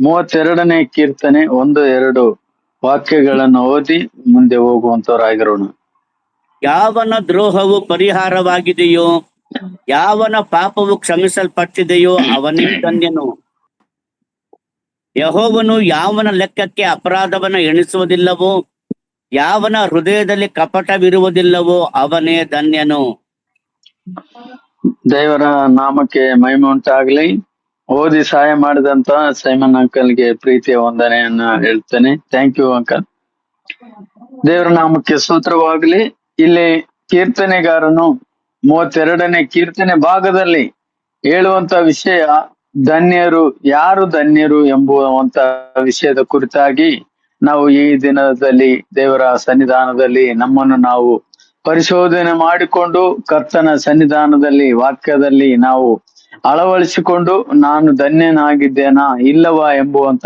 32ನೇ ಕೀರ್ತನೆ 1-2 ವಾಕ್ಯಗಳನ್ನು ಓದಿ ಮುಂದೆ ಹೋಗುವಂತವರಾಗಿರೋಣ. ಯಾವನ ದ್ರೋಹವು ಪರಿಹಾರವಾಗಿದೆಯೋ, ಯಾವನ ಪಾಪವು ಕ್ಷಮಿಸಲ್ಪಟ್ಟಿದೆಯೋ ಅವನೇ ಧನ್ಯನು. ಯೆಹೋವನು ಯಾವನ ಲೆಕ್ಕಕ್ಕೆ ಅಪರಾಧವನ್ನ ಎಣಿಸುವುದಿಲ್ಲವೋ, ಯಾವನ ಹೃದಯದಲ್ಲಿ ಕಪಟವಿರುವುದಿಲ್ಲವೋ ಅವನೇ ಧನ್ಯನು. ದೇವರ ನಾಮಕ್ಕೆ ಮಹಿಮೆ ಉಂಟಾಗ್ಲಿ. ಓದಿ ಸಹಾಯ ಮಾಡಿದಂತ ಸೈಮನ್ ಅಂಕಲ್ಗೆ ಪ್ರೀತಿಯ ವಂದನೆಯನ್ನ ಹೇಳ್ತೇನೆ. Thank you uncle. ದೇವರ ನಾಮಕ್ಕೆ ಸ್ತೋತ್ರವಾಗ್ಲಿ. ಇಲ್ಲಿ ಕೀರ್ತನೆಗಾರನು 32ನೇ ಕೀರ್ತನೆ ಭಾಗದಲ್ಲಿ ಹೇಳುವಂತ ವಿಷಯ ಧನ್ಯರು, ಯಾರು ಧನ್ಯರು ಎಂಬುವಂತ ವಿಷಯದ ಕುರಿತಾಗಿ ನಾವು ಈ ದಿನದಲ್ಲಿ ದೇವರ ಸನ್ನಿಧಾನದಲ್ಲಿ ನಮ್ಮನ್ನು ನಾವು ಪರಿಶೋಧನೆ ಮಾಡಿಕೊಂಡು ಕರ್ತನ ಸನ್ನಿಧಾನದಲ್ಲಿ ವಾಕ್ಯದಲ್ಲಿ ನಾವು ಅಳವಡಿಸಿಕೊಂಡು ನಾನು ಧನ್ಯನಾಗಿದ್ದೇನಾ ಇಲ್ಲವಾ ಎಂಬುವಂತ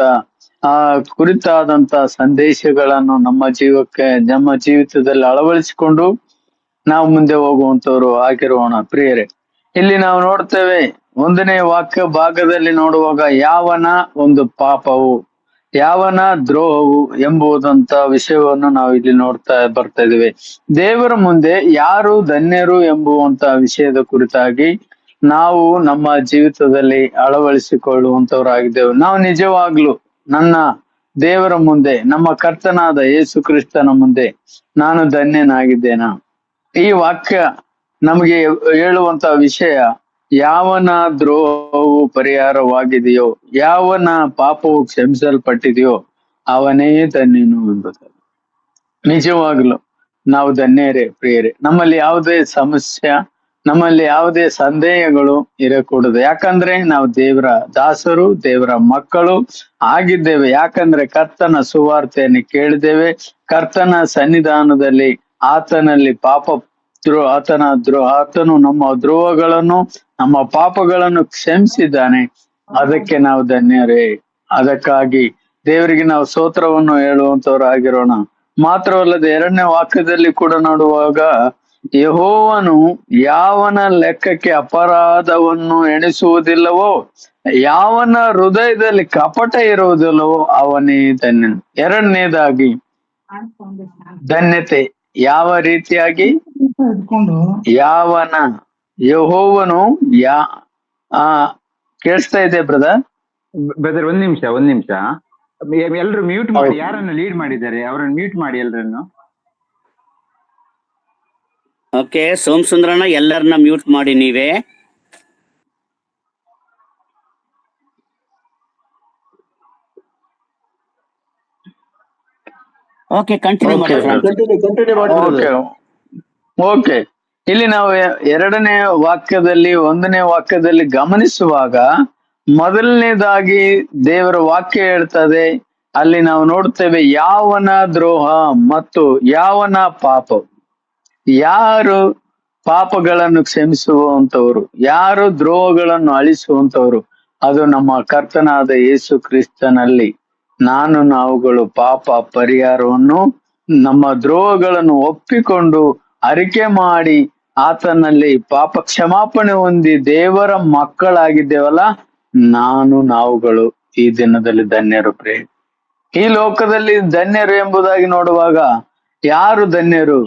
ಕುರಿತಾದಂತ ಸಂದೇಶಗಳನ್ನು ನಮ್ಮ ಜೀವಿತದಲ್ಲಿ ಅಳವಡಿಸಿಕೊಂಡು ನಾವು ಮುಂದೆ ಹೋಗುವಂತವ್ರು ಆಗಿರೋಣ ಪ್ರಿಯರೇ. ಇಲ್ಲಿ ನಾವು ನೋಡ್ತೇವೆ 1ನೇ ವಾಕ್ಯ ಭಾಗದಲ್ಲಿ ನೋಡುವಾಗ ಯಾವನ ಒಂದು ಪಾಪವು, ಯಾವನ ದ್ರೋಹವು ಎಂಬುದಂತ ವಿಷಯವನ್ನು ನಾವು ಇಲ್ಲಿ ಬರ್ತಾ ಇದ್ದೇವೆ. ದೇವರ ಮುಂದೆ ಯಾರು ಧನ್ಯರು ಎಂಬುವಂತ ವಿಷಯದ ಕುರಿತಾಗಿ ನಾವು ನಮ್ಮ ಜೀವಿತದಲ್ಲಿ ಅಳವಡಿಸಿಕೊಳ್ಳುವಂತವರಾಗಿದ್ದೇವೆ. ನಾವು ನಿಜವಾಗ್ಲು ನನ್ನ ದೇವರ ಮುಂದೆ, ನಮ್ಮ ಕರ್ತನಾದ ಯೇಸು ಕ್ರಿಸ್ತನ ಮುಂದೆ ನಾನು ಧನ್ಯನಾಗಿದ್ದೇನಾ? ಈ ವಾಕ್ಯ ನಮಗೆ ಹೇಳುವಂತ ವಿಷಯ ಯಾವನ ದ್ರೋಹವು ಪರಿಹಾರವಾಗಿದೆಯೋ, ಯಾವನ ಪಾಪವು ಕ್ಷಮಿಸಲ್ಪಟ್ಟಿದೆಯೋ ಅವನೇ ಧನ್ಯನು ಎಂಬುದು. ನಿಜವಾಗ್ಲು ನಾವು ಧನ್ಯರೇ ಪ್ರಿಯರೇ. ನಮ್ಮಲ್ಲಿ ಯಾವುದೇ ಸಮಸ್ಯೆ, ನಮ್ಮಲ್ಲಿ ಯಾವುದೇ ಸಂದೇಹಗಳು ಇರಕೂಡದು. ಯಾಕಂದ್ರೆ ನಾವು ದೇವರ ದಾಸರು, ದೇವರ ಮಕ್ಕಳು ಆಗಿದ್ದೇವೆ. ಯಾಕಂದ್ರೆ ಕರ್ತನ ಸುವಾರ್ತೆಯನ್ನು ಕೇಳಿದ್ದೇವೆ. ಕರ್ತನ ಸನ್ನಿಧಾನದಲ್ಲಿ ಆತನಲ್ಲಿ ಆತನು ನಮ್ಮ ದ್ರೋಹಗಳನ್ನು, ನಮ್ಮ ಪಾಪಗಳನ್ನು ಕ್ಷಮಿಸಿದ್ದಾನೆ. ಅದಕ್ಕೆ ನಾವು ಧನ್ಯರೇ. ಅದಕ್ಕಾಗಿ ದೇವರಿಗೆ ನಾವು ಸ್ತೋತ್ರವನ್ನು ಹೇಳುವಂತವರಾಗಿರೋಣ. ಮಾತ್ರವಲ್ಲದೆ 2ನೇ ವಾಕ್ಯದಲ್ಲಿ ಕೂಡ ನೋಡುವಾಗ ಯೆಹೋವನು ಯಾವನ ಲೆಕ್ಕಕ್ಕೆ ಅಪರಾಧವನ್ನು ಎಣಿಸುವುದಿಲ್ಲವೋ, ಯಾವನ ಹೃದಯದಲ್ಲಿ ಕಪಟ ಇರುವುದಿಲ್ಲವೋ ಅವನೇ ಧನ್ಯನು. 2ನೇದಾಗಿ ಧನ್ಯತೆ ಯಾವ ರೀತಿಯಾಗಿ, ಯಾವನ ಯೆಹೋವನು ಕೇಳಿಸ್ತಾ ಇದೆ ಬ್ರದರ್? ಒಂದ್ ನಿಮಿಷ ಎಲ್ರು ಮ್ಯೂಟ್ ಮಾಡಿ. ಯಾರನ್ನ ಲೀಡ್ ಮಾಡಿದ್ದಾರೆ ಅವರನ್ನು ಮ್ಯೂಟ್ ಮಾಡಿ ಎಲ್ರನ್ನು. ಓಕೆ, ಸೋಮಸುಂದ್ರಣ್ಣ ಎಲ್ಲರನ್ನ ಮ್ಯೂಟ್ ಮಾಡಿ ನೀವೇ. ಓಕೆ, ಕಂಟಿನ್ಯೂ ಮಾಡಿ. ಓಕೆ, ಇಲ್ಲಿ ನಾವು 2ನೇ ವಾಕ್ಯದಲ್ಲಿ 1ನೇ ವಾಕ್ಯದಲ್ಲಿ ಗಮನಿಸುವಾಗ ಮೊದಲನೇದಾಗಿ ದೇವರ ವಾಕ್ಯ ಹೇಳ್ತದೆ, ಅಲ್ಲಿ ನಾವು ನೋಡ್ತೇವೆ ಯಾವನ ದ್ರೋಹ ಮತ್ತು ಯಾವನ ಪಾಪ. ಯಾರು ಪಾಪಗಳನ್ನು ಕ್ಷಮಿಸುವಂತವರು, ಯಾರು ದ್ರೋಹಗಳನ್ನು ಅಳಿಸುವಂತವರು, ಅದು ನಮ್ಮ ಕರ್ತನಾದ ಯೇಸು ಕ್ರಿಸ್ತನಲ್ಲಿ ನಾವುಗಳು ಪಾಪ ಪರಿಹಾರವನ್ನು, ನಮ್ಮ ದ್ರೋಹಗಳನ್ನು ಒಪ್ಪಿಕೊಂಡು ಅರಿಕೆ ಮಾಡಿ ಆತನಲ್ಲಿ ಪಾಪ ಕ್ಷಮಾಪಣೆ ಹೊಂದಿ ದೇವರ ಮಕ್ಕಳಾಗಿದ್ದೇವಲ್ಲ, ನಾವುಗಳು ಈ ದಿನದಲ್ಲಿ ಧನ್ಯರು ಪ್ರಿಯ. ಈ ಲೋಕದಲ್ಲಿ ಧನ್ಯರು ಎಂಬುದಾಗಿ ನೋಡುವಾಗ ಯಾರು ಧನ್ಯರು?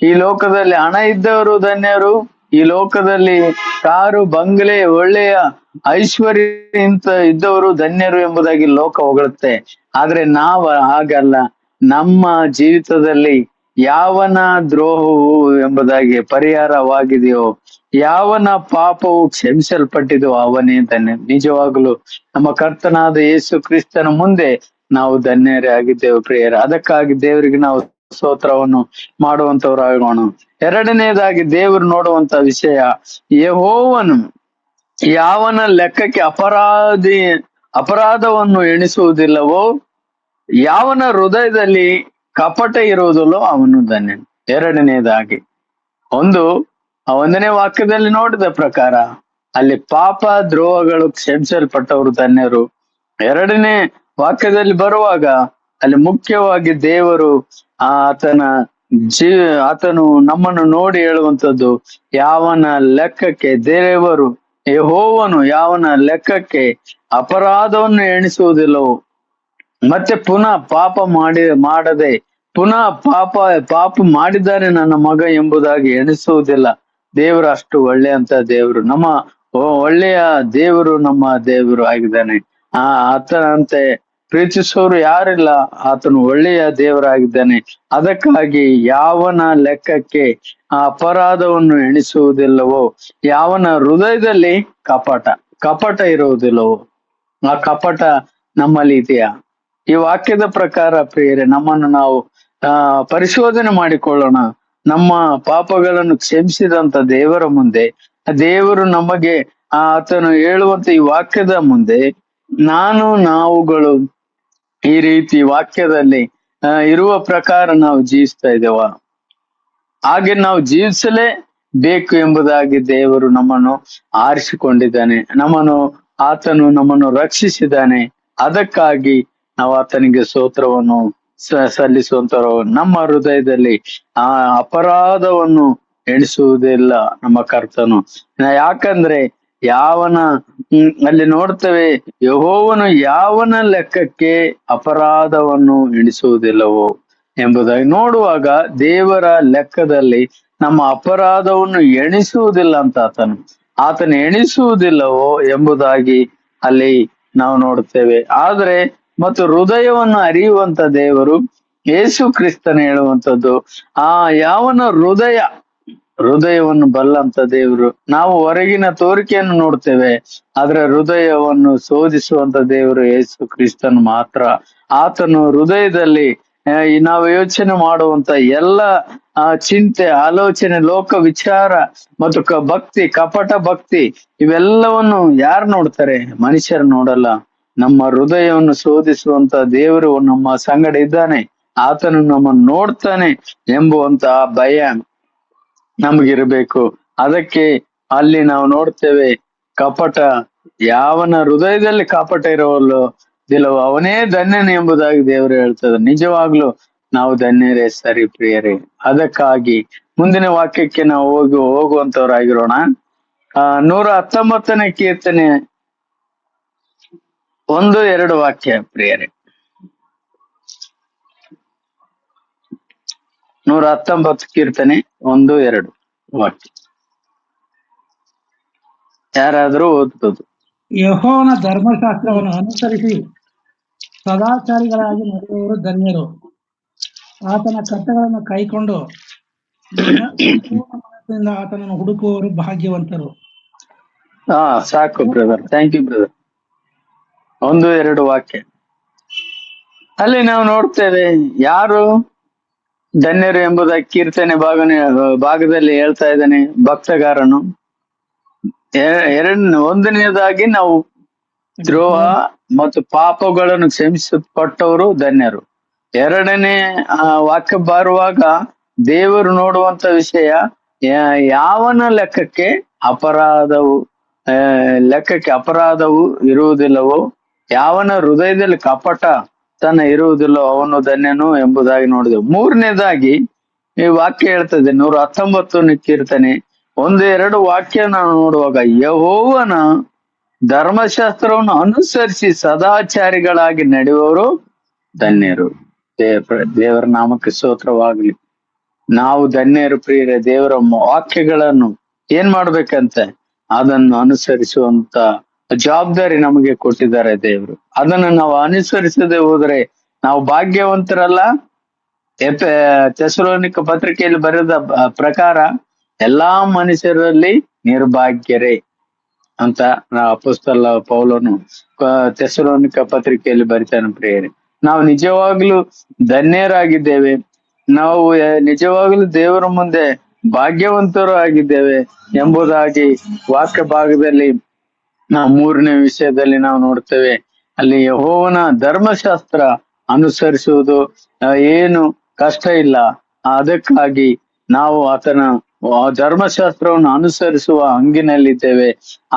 ಈ ಲೋಕದಲ್ಲಿ ಹಣ ಇದ್ದವರು ಧನ್ಯರು. ಈ ಲೋಕದಲ್ಲಿ ಕಾರು ಬಂಗ್ಲೆ ಒಳ್ಳೆಯ ಐಶ್ವರ್ಯ ಇದ್ದವರು ಧನ್ಯರು ಎಂಬುದಾಗಿ ಲೋಕ ಹೊಗಳುತ್ತೆ. ಆದ್ರೆ ನಾವು ಹಾಗಲ್ಲ. ನಮ್ಮ ಜೀವಿತದಲ್ಲಿ ಯಾವನ ದ್ರೋಹವು ಎಂಬುದಾಗಿ ಪರಿಹಾರವಾಗಿದೆಯೋ, ಯಾವನ ಪಾಪವು ಕ್ಷಮಿಸಲ್ಪಟ್ಟಿದೋ ಅವನೇ ಧನ್ಯ. ನಿಜವಾಗ್ಲು ನಮ್ಮ ಕರ್ತನಾದ ಯೇಸು ಕ್ರಿಸ್ತನ ಮುಂದೆ ನಾವು ಧನ್ಯರೇ ಆಗಿದ್ದೇವೆ ಪ್ರಿಯರ. ಅದಕ್ಕಾಗಿ ದೇವರಿಗೆ ನಾವು ಸ್ತೋತ್ರವನ್ನು ಮಾಡುವಂತವರಾಗೋಣ. 2ನೇದಾಗಿ ದೇವರು ನೋಡುವಂತ ವಿಷಯ, ಯೆಹೋವನು ಯಾವನ ಲೆಕ್ಕಕ್ಕೆ ಅಪರಾಧವನ್ನು ಎಣಿಸುವುದಿಲ್ಲವೋ, ಯಾವನ ಹೃದಯದಲ್ಲಿ ಕಪಟ ಇರುವುದಿಲ್ಲೋ ಅವನು ಧನ್ಯನು. 2ನೇದಾಗಿ 1ನೇ ವಾಕ್ಯದಲ್ಲಿ ನೋಡಿದ ಪ್ರಕಾರ ಅಲ್ಲಿ ಪಾಪ ದ್ರೋಹಗಳು ಕ್ಷಮಿಸಲ್ಪಟ್ಟವರು ಧನ್ಯರು. 2ನೇ ವಾಕ್ಯದಲ್ಲಿ ಬರುವಾಗ ಅಲ್ಲಿ ಮುಖ್ಯವಾಗಿ ದೇವರು ಆತನು ನಮ್ಮನ್ನು ನೋಡಿ ಹೇಳುವಂಥದ್ದು, ಯಾವನ ಲೆಕ್ಕಕ್ಕೆ ದೇವರು ಯೆಹೋವನು ಯಾವನ ಲೆಕ್ಕಕ್ಕೆ ಅಪರಾಧವನ್ನು ಎಣಿಸುವುದಿಲ್ಲವೋ, ಮತ್ತೆ ಪುನಃ ಮಾಡದೆ ಪುನಃ ಪಾಪ ಮಾಡಿದ್ದಾನೆ ನನ್ನ ಮಗ ಎಂಬುದಾಗಿ ಎಣಿಸುವುದಿಲ್ಲ. ದೇವರು ಅಷ್ಟು ಒಳ್ಳೆಯಂತ ದೇವರು, ನಮ್ಮ ಒಳ್ಳೆಯ ದೇವರು ನಮ್ಮ ದೇವರು ಆಗಿದ್ದಾನೆ. ಆತನಂತೆ ಪ್ರೀತಿಸೋರು ಯಾರಿಲ್ಲ, ಆತನು ಒಳ್ಳೆಯ ದೇವರಾಗಿದ್ದಾನೆ. ಅದಕ್ಕಾಗಿ ಯಾವನ ಲೆಕ್ಕಕ್ಕೆ ಆ ಅಪರಾಧವನ್ನು ಎಣಿಸುವುದಿಲ್ಲವೋ, ಯಾವನ ಹೃದಯದಲ್ಲಿ ಕಪಟ ಇರುವುದಿಲ್ಲವೋ. ಆ ಕಪಟ ನಮ್ಮಲ್ಲಿ ಇದೆಯಾ? ಈ ವಾಕ್ಯದ ಪ್ರಕಾರ ಪ್ರಿಯರೇ, ನಮ್ಮನ್ನು ನಾವು ಪರಿಶೋಧನೆ ಮಾಡಿಕೊಳ್ಳೋಣ. ನಮ್ಮ ಪಾಪಗಳನ್ನು ಕ್ಷಮಿಸಿದಂತ ದೇವರ ಮುಂದೆ, ದೇವರು ನಮಗೆ ಆತನು ಹೇಳುವಂತ ಈ ವಾಕ್ಯದ ಮುಂದೆ ನಾವುಗಳು ಈ ರೀತಿ ವಾಕ್ಯದಲ್ಲಿ ಇರುವ ಪ್ರಕಾರ ನಾವು ಜೀವಿಸ್ತಾ ಇದ್ದೇವ? ಹಾಗೆ ನಾವು ಜೀವಿಸಲೇ ಬೇಕು ಎಂಬುದಾಗಿ ದೇವರು ನಮ್ಮನ್ನು ಆರಿಸಿಕೊಂಡಿದ್ದಾನೆ. ಆತನು ನಮ್ಮನ್ನು ರಕ್ಷಿಸಿದ್ದಾನೆ. ಅದಕ್ಕಾಗಿ ನಾವು ಆತನಿಗೆ ಸ್ತೋತ್ರವನ್ನು ಸಲ್ಲಿಸುವಂತರು. ನಮ್ಮ ಹೃದಯದಲ್ಲಿ ಆ ಅಪರಾಧವನ್ನು ಎಣಿಸುವುದಿಲ್ಲ ನಮ್ಮ ಕರ್ತನು. ಯಾಕಂದ್ರೆ ಅಲ್ಲಿ ನೋಡ್ತೇವೆ, ಯೆಹೋವನು ಯಾವನ ಲೆಕ್ಕಕ್ಕೆ ಅಪರಾಧವನ್ನು ಎಣಿಸುವುದಿಲ್ಲವೋ ಎಂಬುದಾಗಿ ನೋಡುವಾಗ, ದೇವರ ಲೆಕ್ಕದಲ್ಲಿ ನಮ್ಮ ಅಪರಾಧವನ್ನು ಎಣಿಸುವುದಿಲ್ಲ ಅಂತ ಆತನು ಎಣಿಸುವುದಿಲ್ಲವೋ ಎಂಬುದಾಗಿ ಅಲ್ಲಿ ನಾವು ನೋಡುತ್ತೇವೆ. ಆದ್ರೆ ಮತ್ತು ಹೃದಯವನ್ನು ಅರಿಯುವಂತ ದೇವರು ಯೇಸು ಕ್ರಿಸ್ತನ ಹೇಳುವಂಥದ್ದು, ಯಾವನ ಹೃದಯವನ್ನು ಬಲ್ಲಂತ ದೇವರು. ನಾವು ಹೊರಗಿನ ತೋರಿಕೆಯನ್ನು ನೋಡ್ತೇವೆ, ಆದ್ರೆ ಹೃದಯವನ್ನು ಶೋಧಿಸುವಂತ ದೇವರು ಯೇಸು ಕ್ರಿಸ್ತನು ಮಾತ್ರ. ಆತನು ಹೃದಯದಲ್ಲಿ ನಾವು ಯೋಚನೆ ಮಾಡುವಂತ ಎಲ್ಲ ಚಿಂತೆ, ಆಲೋಚನೆ, ಲೋಕ ವಿಚಾರ ಮತ್ತು ಕಪಟ ಭಕ್ತಿ ಇವೆಲ್ಲವನ್ನು ಯಾರು ನೋಡ್ತಾರೆ? ಮನುಷ್ಯರು ನೋಡಲ್ಲ. ನಮ್ಮ ಹೃದಯವನ್ನು ಶೋಧಿಸುವಂತ ದೇವರು ನಮ್ಮ ಸಂಗಡ ಇದ್ದಾನೆ, ಆತನು ನಮ್ಮನ್ನು ನೋಡ್ತಾನೆ ಎಂಬುವಂತ ಭಯ ನಮಗಿರಬೇಕು. ಅದಕ್ಕೆ ಅಲ್ಲಿ ನಾವು ನೋಡ್ತೇವೆ, ಕಪಟ ಯಾವನ ಹೃದಯದಲ್ಲಿ ಕಪಟ ಇರೋದಿಲ್ಲವೋ ಅವನೇ ಧನ್ಯನು ಎಂಬುದಾಗಿ ದೇವರು ಹೇಳ್ತದೆ. ನಿಜವಾಗ್ಲೂ ನಾವು ಧನ್ಯರೇ ಸರಿ ಪ್ರಿಯರೇ. ಅದಕ್ಕಾಗಿ ಮುಂದಿನ ವಾಕ್ಯಕ್ಕೆ ನಾವು ಹೋಗುವಂತವರಾಗಿರೋಣ. 119ನೇ ಕೀರ್ತನೆ 1-2 ವಾಕ್ಯ ಪ್ರಿಯರೇ. 119 ಕೀರ್ತನೆ 1-2 ವಾಕ್ಯ ಯಾರಾದ್ರೂ ಓದ್ಬೋದು. ಯೆಹೋವನ ಧರ್ಮಶಾಸ್ತ್ರವನ್ನು ಅನುಸರಿಸಿ ಸದಾಚಾರಿಗಳಾಗಿ ನಡೆಯುವವರು ಧನ್ಯರು. ಆತನ ಕಟ್ಟಳೆಗಳನ್ನು ಕೈಕೊಂಡು ಮನಸ್ಸಿನಿಂದ ಆತನನ್ನು ಹುಡುಕುವವರು ಭಾಗ್ಯವಂತರು. ಸಾಕು ಬ್ರದರ್, ಥ್ಯಾಂಕ್ ಯು ಬ್ರದರ್. 1-2 ವಾಕ್ಯ ಅಲ್ಲಿ ನಾವು ನೋಡ್ತೇವೆ, ಯಾರು ಧನ್ಯರು ಎಂಬುದಾಗಿ ಕೀರ್ತನೆ ಭಾಗದಲ್ಲಿ ಹೇಳ್ತಾ ಇದ್ದಾನೆ ಭಕ್ತಗಾರನು. ಒಂದನೇದಾಗಿ ನಾವು ದ್ರೋಹ ಮತ್ತು ಪಾಪಗಳನ್ನು ಕ್ಷಮಿಸಲ್ಪಟ್ಟವರು ಧನ್ಯರು. ಎರಡನೇ ವಾಕ್ಯ ಬರುವಾಗ ದೇವರು ನೋಡುವಂತ ವಿಷಯ, ಯಾವನ ಲೆಕ್ಕಕ್ಕೆ ಅಪರಾಧವು ಇರುವುದಿಲ್ಲವೋ, ಯಾವನ ಹೃದಯದಲ್ಲಿ ಕಪಟತನ ಇರುವುದಿಲ್ಲವೋ ಅವನು ಧನ್ಯನು ಎಂಬುದಾಗಿ ನೋಡಿದೆವು. ಮೂರನೇದಾಗಿ ಈ ವಾಕ್ಯ ಹೇಳ್ತದೆ 119ನೇ ಕೀರ್ತನೆ 1-2 ವಾಕ್ಯ ನಾವು ನೋಡುವಾಗ, ಯೆಹೋವನ ಧರ್ಮಶಾಸ್ತ್ರವನ್ನು ಅನುಸರಿಸಿ ಸದಾಚಾರಿಗಳಾಗಿ ನಡೆಯುವವರು ಧನ್ಯರು. ದೇವರ ನಾಮಕ್ಕೆ ಸ್ತೋತ್ರವಾಗ್ಲಿ. ನಾವು ಧನ್ಯರು ಪ್ರಿಯರೇ. ದೇವರ ವಾಕ್ಯಗಳನ್ನು ಏನ್ ಮಾಡ್ಬೇಕಂತೆ ಅದನ್ನು ಅನುಸರಿಸುವಂತ ಜವಾಬ್ದಾರಿ ನಮಗೆ ಕೊಟ್ಟಿದ್ದಾರೆ ದೇವರು. ಅದನ್ನು ನಾವು ಅನುಸರಿಸದೆ ಹೋದ್ರೆ ನಾವು ಭಾಗ್ಯವಂತರಲ್ಲ. ಥೆಸಲೋನಿಕ ಪತ್ರಿಕೆಯಲ್ಲಿ ಬರೆದ ಪ್ರಕಾರ ಎಲ್ಲಾ ಮನುಷ್ಯರಲ್ಲಿ ನಿರ್ಭಾಗ್ಯರೇ ಅಂತ ಅಪೊಸ್ತಲ ಪೌಲನು ಥೆಸಲೋನಿಕ ಪತ್ರಿಕೆಯಲ್ಲಿ ಬರಿತಾನೆ ಪ್ರಿಯರೇ. ನಾವು ನಿಜವಾಗ್ಲೂ ಧನ್ಯರಾಗಿದ್ದೇವೆ. ನಾವು ನಿಜವಾಗ್ಲೂ ದೇವರ ಮುಂದೆ ಭಾಗ್ಯವಂತರು ಆಗಿದ್ದೇವೆ ಎಂಬುದಾಗಿ ವಾಕ್ಯ ಭಾಗದಲ್ಲಿ ನಾವು 3ನೇ ವಿಷಯದಲ್ಲಿ ನಾವು ನೋಡ್ತೇವೆ. ಅಲ್ಲಿ ಯೆಹೋವನ ಧರ್ಮಶಾಸ್ತ್ರ ಅನುಸರಿಸುವುದು ಏನು ಕಷ್ಟ ಇಲ್ಲ. ಅದಕ್ಕಾಗಿ ನಾವು ಆತನ ಧರ್ಮಶಾಸ್ತ್ರವನ್ನು ಅನುಸರಿಸುವ ಹಂಗಿನಲ್ಲಿದ್ದೇವೆ.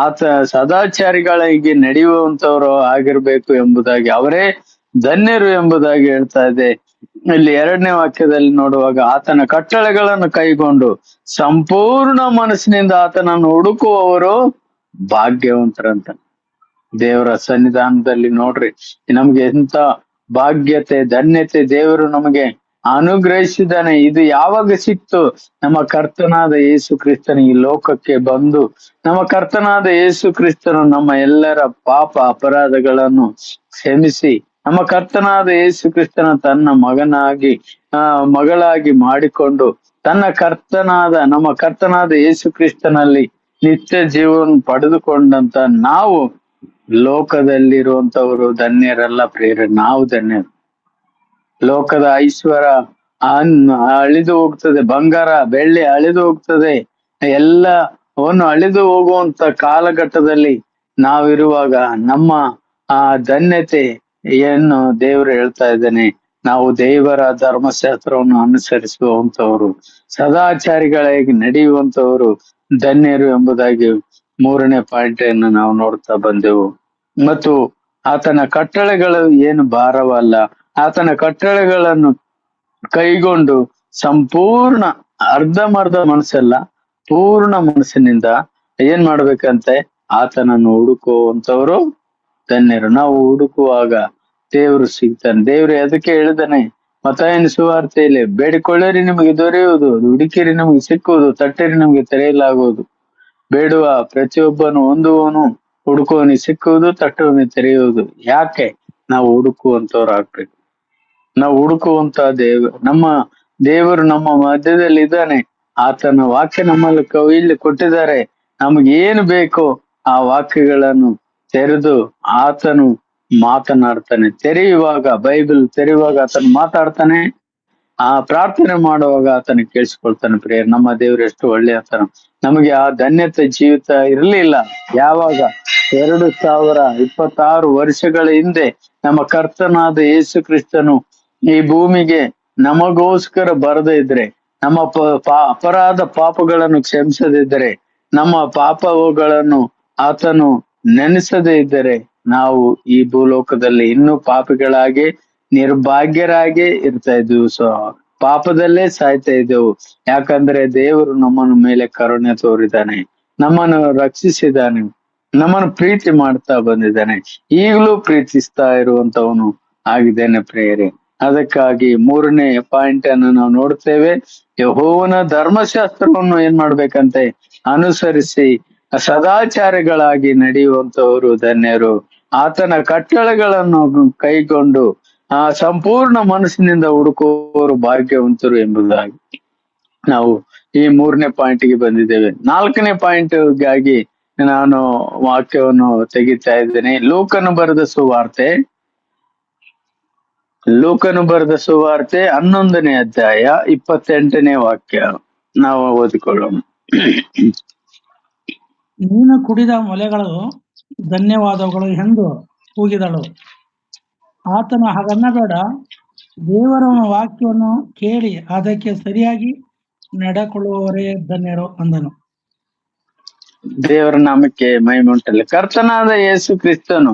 ಆತ ಸದಾಚಾರಿಗಳಿಗೆ ನಡೆಯುವಂತವರು ಆಗಿರ್ಬೇಕು ಎಂಬುದಾಗಿ, ಅವರೇ ಧನ್ಯರು ಎಂಬುದಾಗಿ ಹೇಳ್ತಾ ಇದೆ. ಇಲ್ಲಿ 2ನೇ ವಾಕ್ಯದಲ್ಲಿ ನೋಡುವಾಗ, ಆತನ ಕಟ್ಟಳೆಗಳನ್ನು ಕೈಗೊಂಡು ಸಂಪೂರ್ಣ ಮನಸ್ಸಿನಿಂದ ಆತನನ್ನು ಹುಡುಕುವವರು ಭಾಗ್ಯವಂತರಂತ. ದೇವರ ಸನ್ನಿಧಾನದಲ್ಲಿ ನೋಡ್ರಿ, ನಮ್ಗೆ ಎಂತ ಭಾಗ್ಯತೆ ಧನ್ಯತೆ ದೇವರು ನಮಗೆ ಅನುಗ್ರಹಿಸಿದ್ದಾನೆ. ಇದು ಯಾವಾಗ ಸಿಕ್ತು? ನಮ್ಮ ಕರ್ತನಾದ ಯೇಸು ಕ್ರಿಸ್ತನ ಈ ಲೋಕಕ್ಕೆ ಬಂದು, ನಮ್ಮ ಕರ್ತನಾದ ಯೇಸು ಕ್ರಿಸ್ತನು ನಮ್ಮ ಎಲ್ಲರ ಪಾಪ ಅಪರಾಧಗಳನ್ನು ಕ್ಷಮಿಸಿ, ನಮ್ಮ ಕರ್ತನಾದ ಯೇಸು ಕ್ರಿಸ್ತನ ತನ್ನ ಮಗಳಾಗಿ ಮಾಡಿಕೊಂಡು, ನಮ್ಮ ಕರ್ತನಾದ ಯೇಸು ಕ್ರಿಸ್ತನಲ್ಲಿ ನಿತ್ಯ ಜೀವನ ಪಡೆದುಕೊಂಡಂತ ನಾವು ಲೋಕದಲ್ಲಿರುವಂತವರು ಧನ್ಯರಲ್ಲ ಪ್ರಿಯರೇ, ನಾವು ಧನ್ಯರು. ಲೋಕದ ಐಶ್ವರ್ಯ ಅಳಿದು ಹೋಗ್ತದೆ, ಬಂಗಾರ ಬೆಳ್ಳಿ ಅಳಿದು ಹೋಗ್ತದೆ, ಎಲ್ಲವನ್ನು ಅಳಿದು ಹೋಗುವಂತ ಕಾಲಘಟ್ಟದಲ್ಲಿ ನಾವಿರುವಾಗ ನಮ್ಮ ಆ ಧನ್ಯತೆ ಏನು ದೇವರು ಹೇಳ್ತಾ ಇದ್ದಾನೆ, ನಾವು ದೇವರ ಧರ್ಮಶಾಸ್ತ್ರವನ್ನು ಅನುಸರಿಸುವಂತವರು, ಸದಾಚಾರಿಗಳಾಗಿ ನಡೆಯುವಂತವರು ಧನ್ಯರು ಎಂಬುದಾಗಿ 3ನೇ ಪಾಯಿಂಟ್ ಅನ್ನು ನಾವು ನೋಡ್ತಾ ಬಂದೆವು. ಮತ್ತು ಆತನ ಕಟ್ಟಳೆಗಳು ಏನು ಭಾರವಲ್ಲ, ಆತನ ಕಟ್ಟಳೆಗಳನ್ನು ಕೈಗೊಂಡು ಸಂಪೂರ್ಣ ಅರ್ಧಮರ್ಧ ಮನಸ್ಸಲ್ಲ, ಪೂರ್ಣ ಮನಸ್ಸಿನಿಂದ ಏನ್ ಮಾಡ್ಬೇಕಂತೆ, ಆತನನ್ನು ಹುಡುಕುವಂತವರು ಧನ್ಯರು. ನಾವು ಹುಡುಕುವಾಗ ದೇವರು ಸಿಗ್ತಾನೆ. ದೇವ್ರು ಅದಕ್ಕೆ ಹೇಳಿದಾನೆ ಮತ್ತಾಯನ ಸುವಾರ್ತೆಯಲ್ಲಿ, ಬೇಡಿಕೊಳ್ಳಿರಿ ನಿಮಗೆ ದೊರೆಯುವುದು, ಹುಡುಕಿರಿ ನಮಗೆ ಸಿಕ್ಕುವುದು, ತಟ್ಟಿರಿ ನಮಗೆ ತೆರೆಯಲಾಗುವುದು. ಬೇಡುವ ಪ್ರತಿಯೊಬ್ಬನು ಹೊಂದುವನು, ಹುಡುಕುವನಿಗೆ ಸಿಕ್ಕುವುದು, ತಟ್ಟುವನಿಗೆ ತೆರೆಯುವುದು. ಯಾಕೆ? ನಾವು ಹುಡುಕುವಂತವ್ರು ಆಗ್ಬೇಕು. ನಾವು ಹುಡುಕುವಂತ ನಮ್ಮ ದೇವರು ನಮ್ಮ ಮಧ್ಯದಲ್ಲಿ ಇದ್ದಾನೆ. ಆತನ ವಾಕ್ಯ ನಮ್ಮಲ್ಲಿ ಇಲ್ಲಿ ಕೊಟ್ಟಿದ್ದಾರೆ. ನಮಗೆ ಏನು ಬೇಕೋ ಆ ವಾಕ್ಯಗಳನ್ನು ತೆರೆದು ಆತನು ಮಾತನಾಡ್ತಾನೆ. ಬೈಬಲ್ ತೆರೆಯುವಾಗ ಆತನು ಮಾತಾಡ್ತಾನೆ, ಆ ಪ್ರಾರ್ಥನೆ ಮಾಡುವಾಗ ಆತನ ಕೇಳಿಸ್ಕೊಳ್ತಾನೆ. ಪ್ರೇಯರ್, ನಮ್ಮ ದೇವರು ಎಷ್ಟು ಒಳ್ಳೆಯ ಆತನ. ನಮಗೆ ಆ ಧನ್ಯತೆ ಜೀವಿತ ಇರಲಿಲ್ಲ. ಯಾವಾಗ 2026 ವರ್ಷಗಳ ಹಿಂದೆ ನಮ್ಮ ಕರ್ತನಾದ ಯೇಸು ಕ್ರಿಸ್ತನು ಈ ಭೂಮಿಗೆ ನಮಗೋಸ್ಕರ ಬರದೇ ಇದ್ರೆ, ನಮ್ಮ ಅಪರಾಧ ಪಾಪಗಳನ್ನು ಕ್ಷಮಿಸದಿದ್ದರೆ, ನಮ್ಮ ಪಾಪಗಳನ್ನು ಆತನು ನೆನೆಸದೇ ಇದ್ದರೆ, ನಾವು ಈ ಭೂಲೋಕದಲ್ಲಿ ಇನ್ನೂ ಪಾಪಿಗಳಾಗಿ ನಿರ್ಭಾಗ್ಯರಾಗಿ ಇರ್ತಾ ಇದ್ವು. ಪಾಪದಲ್ಲೇ ಸಾಯ್ತಾ ಇದ್ದೆವು. ಯಾಕಂದ್ರೆ ದೇವರು ನಮ್ಮನ ಮೇಲೆ ಕರುಣೆ ತೋರಿದ್ದಾನೆ, ನಮ್ಮನ್ನು ರಕ್ಷಿಸಿದ್ದಾನೆ, ನಮ್ಮನ್ನು ಪ್ರೀತಿ ಮಾಡ್ತಾ ಬಂದಿದ್ದಾನೆ, ಈಗಲೂ ಪ್ರೀತಿಸ್ತಾ ಇರುವಂತವನು ಆಗಿದ್ದೇನೆ ಪ್ರೇಯರೆ. ಅದಕ್ಕಾಗಿ 3ನೇ ಪಾಯಿಂಟ್ ಅನ್ನು ನಾವು ನೋಡ್ತೇವೆ. ಯೆಹೋವನ ಧರ್ಮಶಾಸ್ತ್ರವನ್ನು ಏನ್ ಮಾಡ್ಬೇಕಂತೆ, ಅನುಸರಿಸಿ ಸದಾಚಾರಗಳಾಗಿ ನಡೆಯುವಂತವರು ಧನ್ಯರು. ಆತನ ಕಟ್ಟಳೆಗಳನ್ನು ಕೈಗೊಂಡು ಸಂಪೂರ್ಣ ಮನಸ್ಸಿನಿಂದ ಹುಡುಕುವವರು ಭಾಗ್ಯವಂತರು ಎಂಬುದಾಗಿ ನಾವು ಈ 3ನೇ ಪಾಯಿಂಟ್ಗೆ ಬಂದಿದ್ದೇವೆ. 4ನೇ ಪಾಯಿಂಟ್ಗಾಗಿ ನಾನು ವಾಕ್ಯವನ್ನು ತೆಗಿತಾ ಇದ್ದೇನೆ. ಲೂಕನು ಬರೆದ ಸುವಾರ್ತೆ 11ನೇ ಅಧ್ಯಾಯ 28ನೇ ವಾಕ್ಯ ನಾವು ಓದಿಕೊಳ್ಳೋಣ. ನೀನು ಕುಡಿದ ಮೊಲೆಗಳು ಧನ್ಯವಾದಗಳು ಎಂದು ಕೂಗಿದಳು. ಆತನು ಹಾಗನ್ನಬೇಡ, ದೇವರವನ ವಾಕ್ಯವನ್ನು ಕೇಳಿ ಅದಕ್ಕೆ ಸರಿಯಾಗಿ ನಡೆಕೊಳ್ಳುವವರೇ ಧನ್ಯರು ಅಂದನು. ದೇವರ ನಾಮಕ್ಕೆ ಮಹಿಮೆ ಉಂಟಲ್ಲ. ಕರ್ತನಾದ ಯೇಸು ಕ್ರಿಸ್ತನು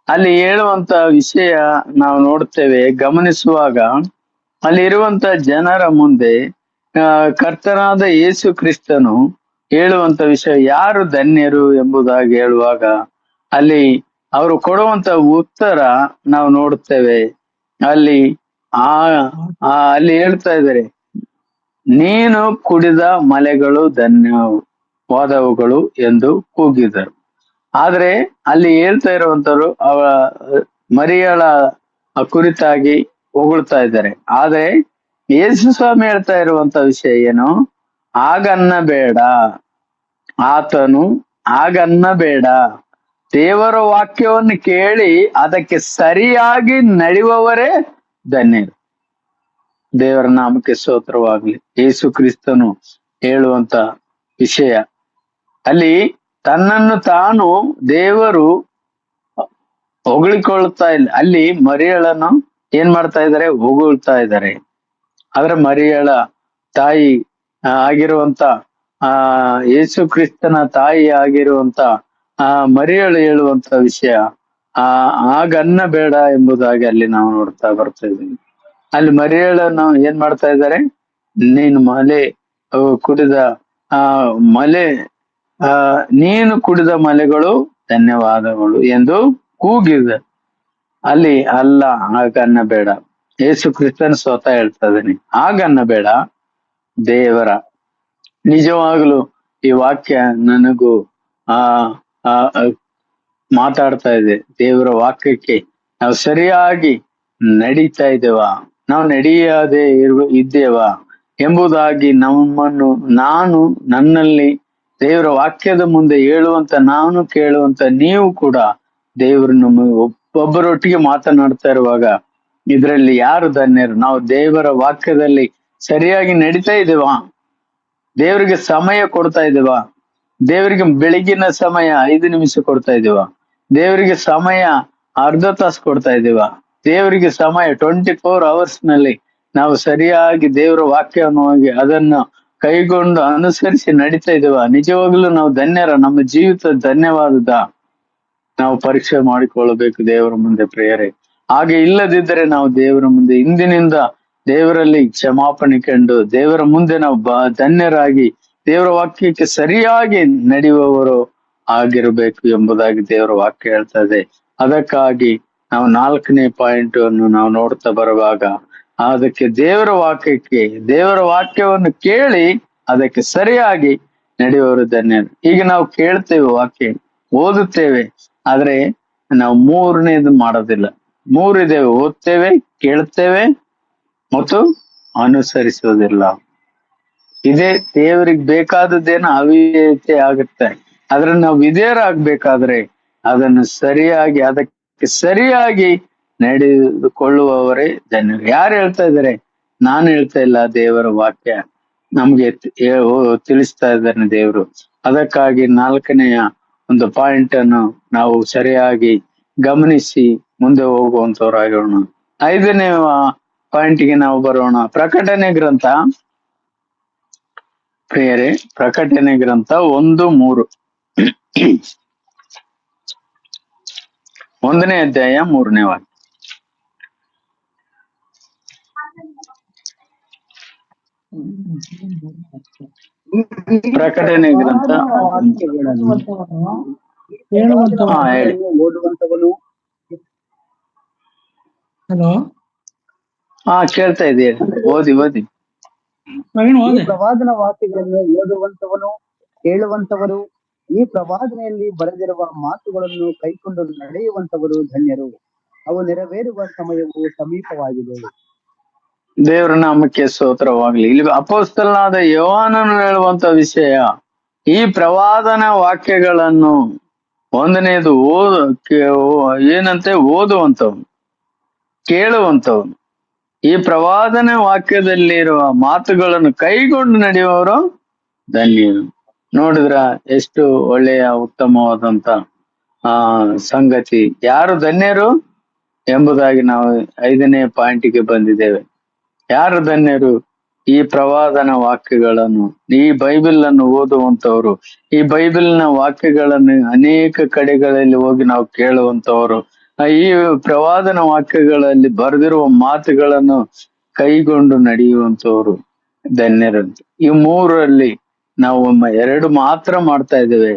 ಅಲ್ಲಿ ಹೇಳುವಂತ ವಿಷಯ ನಾವು ನೋಡ್ತೇವೆ. ಗಮನಿಸುವಾಗ ಅಲ್ಲಿ ಇರುವಂತ ಜನರ ಮುಂದೆ ಕರ್ತನಾದ ಯೇಸು ಕ್ರಿಸ್ತನು ಹೇಳುವಂತ ವಿಷಯ ಯಾರು ಧನ್ಯರು ಎಂಬುದಾಗಿ ಹೇಳುವಾಗ ಅಲ್ಲಿ ಅವರು ಕೊಡುವಂತ ಉತ್ತರ ನಾವು ನೋಡುತ್ತೇವೆ. ಅಲ್ಲಿ ಅಲ್ಲಿ ಹೇಳ್ತಾ ಇದ್ದಾರೆ, ನೀನು ಕುಡಿದ ಮಲೆಗಳು ಧನ್ಯವಾದವುಗಳು ಎಂದು ಕೂಗಿದರು. ಆದ್ರೆ ಅಲ್ಲಿ ಹೇಳ್ತಾ ಇರುವಂತರು ಮರಿಯಳ ಕುರಿತಾಗಿ ಹೊಗಳ್ತಾ ಇದ್ದಾರೆ. ಆದ್ರೆ ಯೇಸು ಸ್ವಾಮಿ ಹೇಳ್ತಾ ಇರುವಂತ ವಿಷಯ ಏನು, ಹಾಗನ್ನಬೇಡ, ಆತನು ಹಾಗನ್ನಬೇಡ, ದೇವರ ವಾಕ್ಯವನ್ನು ಕೇಳಿ ಅದಕ್ಕೆ ಸರಿಯಾಗಿ ನಡೆಯುವವರೇ ಧನ್ಯರು. ದೇವರ ನಾಮಕ್ಕೆ ಸ್ತೋತ್ರವಾಗ್ಲಿ. ಯೇಸು ಕ್ರಿಸ್ತನು ಹೇಳುವಂತ ವಿಷಯ ಅಲ್ಲಿ ತನ್ನನ್ನು ತಾನು ದೇವರು ಹೊಗಳಿಕೊಳ್ತಾ ಇಲ್ಲ. ಅಲ್ಲಿ ಮರಿಯಳನ್ನು ಏನ್ ಮಾಡ್ತಾ ಇದ್ದಾರೆ, ಹೊಗಳ್ತಾ ಇದ್ದಾರೆ. ಆದ್ರೆ ಮರಿಯಳ ತಾಯಿ ಆಗಿರುವಂತ ಯೇಸು ಕ್ರಿಸ್ತನ ತಾಯಿ ಆಗಿರುವಂತ ಮರಿಯಳು ಹೇಳುವಂತ ವಿಷಯ ಹಾಗನ್ನ ಬೇಡ ಎಂಬುದಾಗಿ ಅಲ್ಲಿ ನಾವು ನೋಡ್ತಾ ಬರ್ತಾ ಇದ್ದೀವಿ. ಅಲ್ಲಿ ಮರಿಯಳನ್ನು ಏನ್ ಮಾಡ್ತಾ ಇದ್ದಾರೆ, ನೀನು ಕುಡಿದ ನೀನು ಕುಡಿದ ಮಲೆಗಳು ಧನ್ಯವಾದಗಳು ಎಂದು ಕೂಗಿದ. ಅಲ್ಲಿ ಅಲ್ಲ, ಹಾಗನ್ನಬೇಡ. ಯೇಸು ಕ್ರಿಸ್ತನ ಸ್ವತಃ ಹೇಳ್ತಾ ಇದ್ದಾನೆ, ಹಾಗನ್ನಬೇಡ. ದೇವರ ನಿಜವಾಗ್ಲು ಈ ವಾಕ್ಯ ನನಗೂ ಆ ಆ ಆ, ಮಾತಾಡ್ತಾ ಇದೆ. ದೇವರ ವಾಕ್ಯಕ್ಕೆ ನಾವು ಸರಿಯಾಗಿ ನಡೀತಾ ಇದ್ದೇವಾ, ನಾವು ನಡೆಯದೆ ಇದ್ದೇವಾ ಎಂಬುದಾಗಿ ನಮ್ಮನ್ನು ನನ್ನಲ್ಲಿ ದೇವರ ವಾಕ್ಯದ ಮುಂದೆ ಹೇಳುವಂತ, ನಾನು ಕೇಳುವಂತ ನೀವು ಕೂಡ ದೇವರು ನಮ್ಮ ಒಬ್ಬರೊಟ್ಟಿಗೆ ಮಾತನಾಡ್ತಾ ಇರುವಾಗ ಇದರಲ್ಲಿ ಯಾರು ಧನ್ಯರು? ನಾವು ದೇವರ ವಾಕ್ಯದಲ್ಲಿ ಸರಿಯಾಗಿ ನಡೀತಾ ಇದ್ದೇವಾ? ದೇವರಿಗೆ ಸಮಯ ಕೊಡ್ತಾ ಇದ್ದೇವಾ? ದೇವರಿಗೆ ಬೆಳಗಿನ ಸಮಯ 5 ನಿಮಿಷ ಕೊಡ್ತಾ ಇದ್ದೇವಾ? ದೇವರಿಗೆ ಸಮಯ ಅರ್ಧ ತಾಸು ಕೊಡ್ತಾ ಇದ್ದೇವಾ? ದೇವರಿಗೆ ಸಮಯ 24 ಅವರ್ಸ್ ನಲ್ಲಿ ನಾವು ಸರಿಯಾಗಿ ದೇವರ ವಾಕ್ಯವನ್ನು ಹೋಗಿ ಅದನ್ನು ಕೈಗೊಂಡು ಅನುಸರಿಸಿ ನಡೀತಾ ಇದ್ದೇವಾ? ನಿಜವಾಗ್ಲೂ ನಾವು ಧನ್ಯರ? ನಮ್ಮ ಜೀವಿತ ಧನ್ಯವಾದದ? ನಾವು ಪರೀಕ್ಷೆ ಮಾಡಿಕೊಳ್ಳಬೇಕು ದೇವರ ಮುಂದೆ ಪ್ರಿಯರೇ. ಹಾಗೆ ಇಲ್ಲದಿದ್ದರೆ ನಾವು ದೇವರ ಮುಂದೆ ಇಂದಿನಿಂದ ದೇವರಲ್ಲಿ ಕ್ಷಮಾಪಣೆ ಕಂಡು ದೇವರ ಮುಂದೆ ನಾವು ಧನ್ಯರಾಗಿ ದೇವರ ವಾಕ್ಯಕ್ಕೆ ಸರಿಯಾಗಿ ನಡೆಯುವವರು ಆಗಿರಬೇಕು ಎಂಬುದಾಗಿ ದೇವರ ವಾಕ್ಯ ಹೇಳ್ತಾ ಇದೆ. ಅದಕ್ಕಾಗಿ ನಾವು 4ನೇ ಪಾಯಿಂಟ್ ಅನ್ನು ನಾವು ನೋಡ್ತಾ ಬರುವಾಗ, ಅದಕ್ಕೆ ದೇವರ ವಾಕ್ಯವನ್ನು ಕೇಳಿ ಅದಕ್ಕೆ ಸರಿಯಾಗಿ ನಡೆಯುವವರು ಧನ್ಯರು. ಈಗ ನಾವು ಕೇಳ್ತೇವೆ, ವಾಕ್ಯ ಓದುತ್ತೇವೆ, ಆದ್ರೆ ನಾವು 3ನೇದು ಮಾಡೋದಿಲ್ಲ. 3 ಇದೇವೆ: ಓದ್ತೇವೆ, ಕೇಳ್ತೇವೆ ಮತ್ತು ಅನುಸರಿಸೋದಿಲ್ಲ. ಇದೇ ದೇವರಿಗೆ ಬೇಕಾದದ್ದೇನೋ ಅವಿಧೇಯತೆ ಆಗುತ್ತೆ. ಆದ್ರೆ ನಾವು ವಿಧೇಯರಾಗಬೇಕಾದ್ರೆ ಅದನ್ನು ಅದಕ್ಕೆ ಸರಿಯಾಗಿ ನಡೆದುಕೊಳ್ಳುವವರೇ ಧನ್ಯರು. ಯಾರು ಹೇಳ್ತಾ ಇದ್ದಾರೆ? ನಾನು ಹೇಳ್ತಾ ಇಲ್ಲ, ದೇವರ ವಾಕ್ಯ ನಮ್ಗೆ ತಿಳಿಸ್ತಾ ಇದ್ದಾನೆ ದೇವರು. ಅದಕ್ಕಾಗಿ 4ನೆಯ ಒಂದು ಪಾಯಿಂಟ್ ಅನ್ನು ನಾವು ಸರಿಯಾಗಿ ಗಮನಿಸಿ ಮುಂದೆ ಹೋಗುವಂತವರಾಗೋಣ. 5ನೇ ಪಾಯಿಂಟ್ಗೆ ನಾವು ಬರೋಣ. ಪ್ರಕಟಣೆ ಗ್ರಂಥ ಪ್ರಿಯರೇ, ಪ್ರಕಟಣೆ ಗ್ರಂಥ 1:3, 1ನೇ ಅಧ್ಯಾಯ 3ನೇ ವಾಕ್ಯ. ಪ್ರಕಟಣೆ ಗ್ರಂಥ ಹೇಳಿ. ಓದುವಂತವನು. ಹಲೋ, ಕೇಳ್ತಾ ಇದೆಯಾ? ಓದಿ. ಈ ಪ್ರವಾದನ ವಾಕ್ಯಗಳನ್ನು ಓದುವಂತವನು, ಕೇಳುವಂತವರು, ಈ ಪ್ರವಾದನೆಯಲ್ಲಿ ಬರೆದಿರುವ ಮಾತುಗಳನ್ನು ಕೈಕೊಂಡು ನಡೆಯುವಂತವರು ಧನ್ಯರು. ಅವು ನೆರವೇರುವ ಸಮಯವು ಸಮೀಪವಾಗಿದೆ. ದೇವರ ನಾಮಕ್ಕೆ ಸ್ತೋತ್ರವಾಗ್ಲಿ. ಇಲ್ಲಿ ಅಪೊಸ್ತಲನಾದ ಯೋಹಾನನು ಹೇಳುವಂತ ವಿಷಯ, ಈ ಪ್ರವಾದನ ವಾಕ್ಯಗಳನ್ನು 1ನೇದು ಏನಂತೆ ಓದುವಂತವನು, ಕೇಳುವಂತವನು, ಈ ಪ್ರವಾದನ ವಾಕ್ಯದಲ್ಲಿರುವ ಮಾತುಗಳನ್ನು ಕೈಗೊಂಡು ನಡೆಯುವವರು ಧನ್ಯರು. ನೋಡಿದ್ರ ಎಷ್ಟು ಒಳ್ಳೆಯ ಉತ್ತಮವಾದಂತ ಸಂಗತಿ. ಯಾರು ಧನ್ಯರು ಎಂಬುದಾಗಿ ನಾವು 5ನೇ ಪಾಯಿಂಟ್ಗೆ ಬಂದಿದ್ದೇವೆ. ಯಾರು ಧನ್ಯರು? ಈ ಪ್ರವಾದನ ವಾಕ್ಯಗಳನ್ನು, ಈ ಬೈಬಲ್ ಅನ್ನು ಓದುವಂತವರು, ಈ ಬೈಬಲ್ನ ವಾಕ್ಯಗಳನ್ನು ಅನೇಕ ಕಡೆಗಳಲ್ಲಿ ಹೋಗಿ ನಾವು ಕೇಳುವಂತವರು, ಈ ಪ್ರವಾದನ ವಾಕ್ಯಗಳಲ್ಲಿ ಬರೆದಿರುವ ಮಾತುಗಳನ್ನು ಕೈಗೊಂಡು ನಡೆಯುವಂತವರು ಧನ್ಯರಂತೆ. ಈ 3ರಲ್ಲಿ ನಾವು 2 ಮಾತ್ರ ಮಾಡ್ತಾ ಇದ್ದೇವೆ.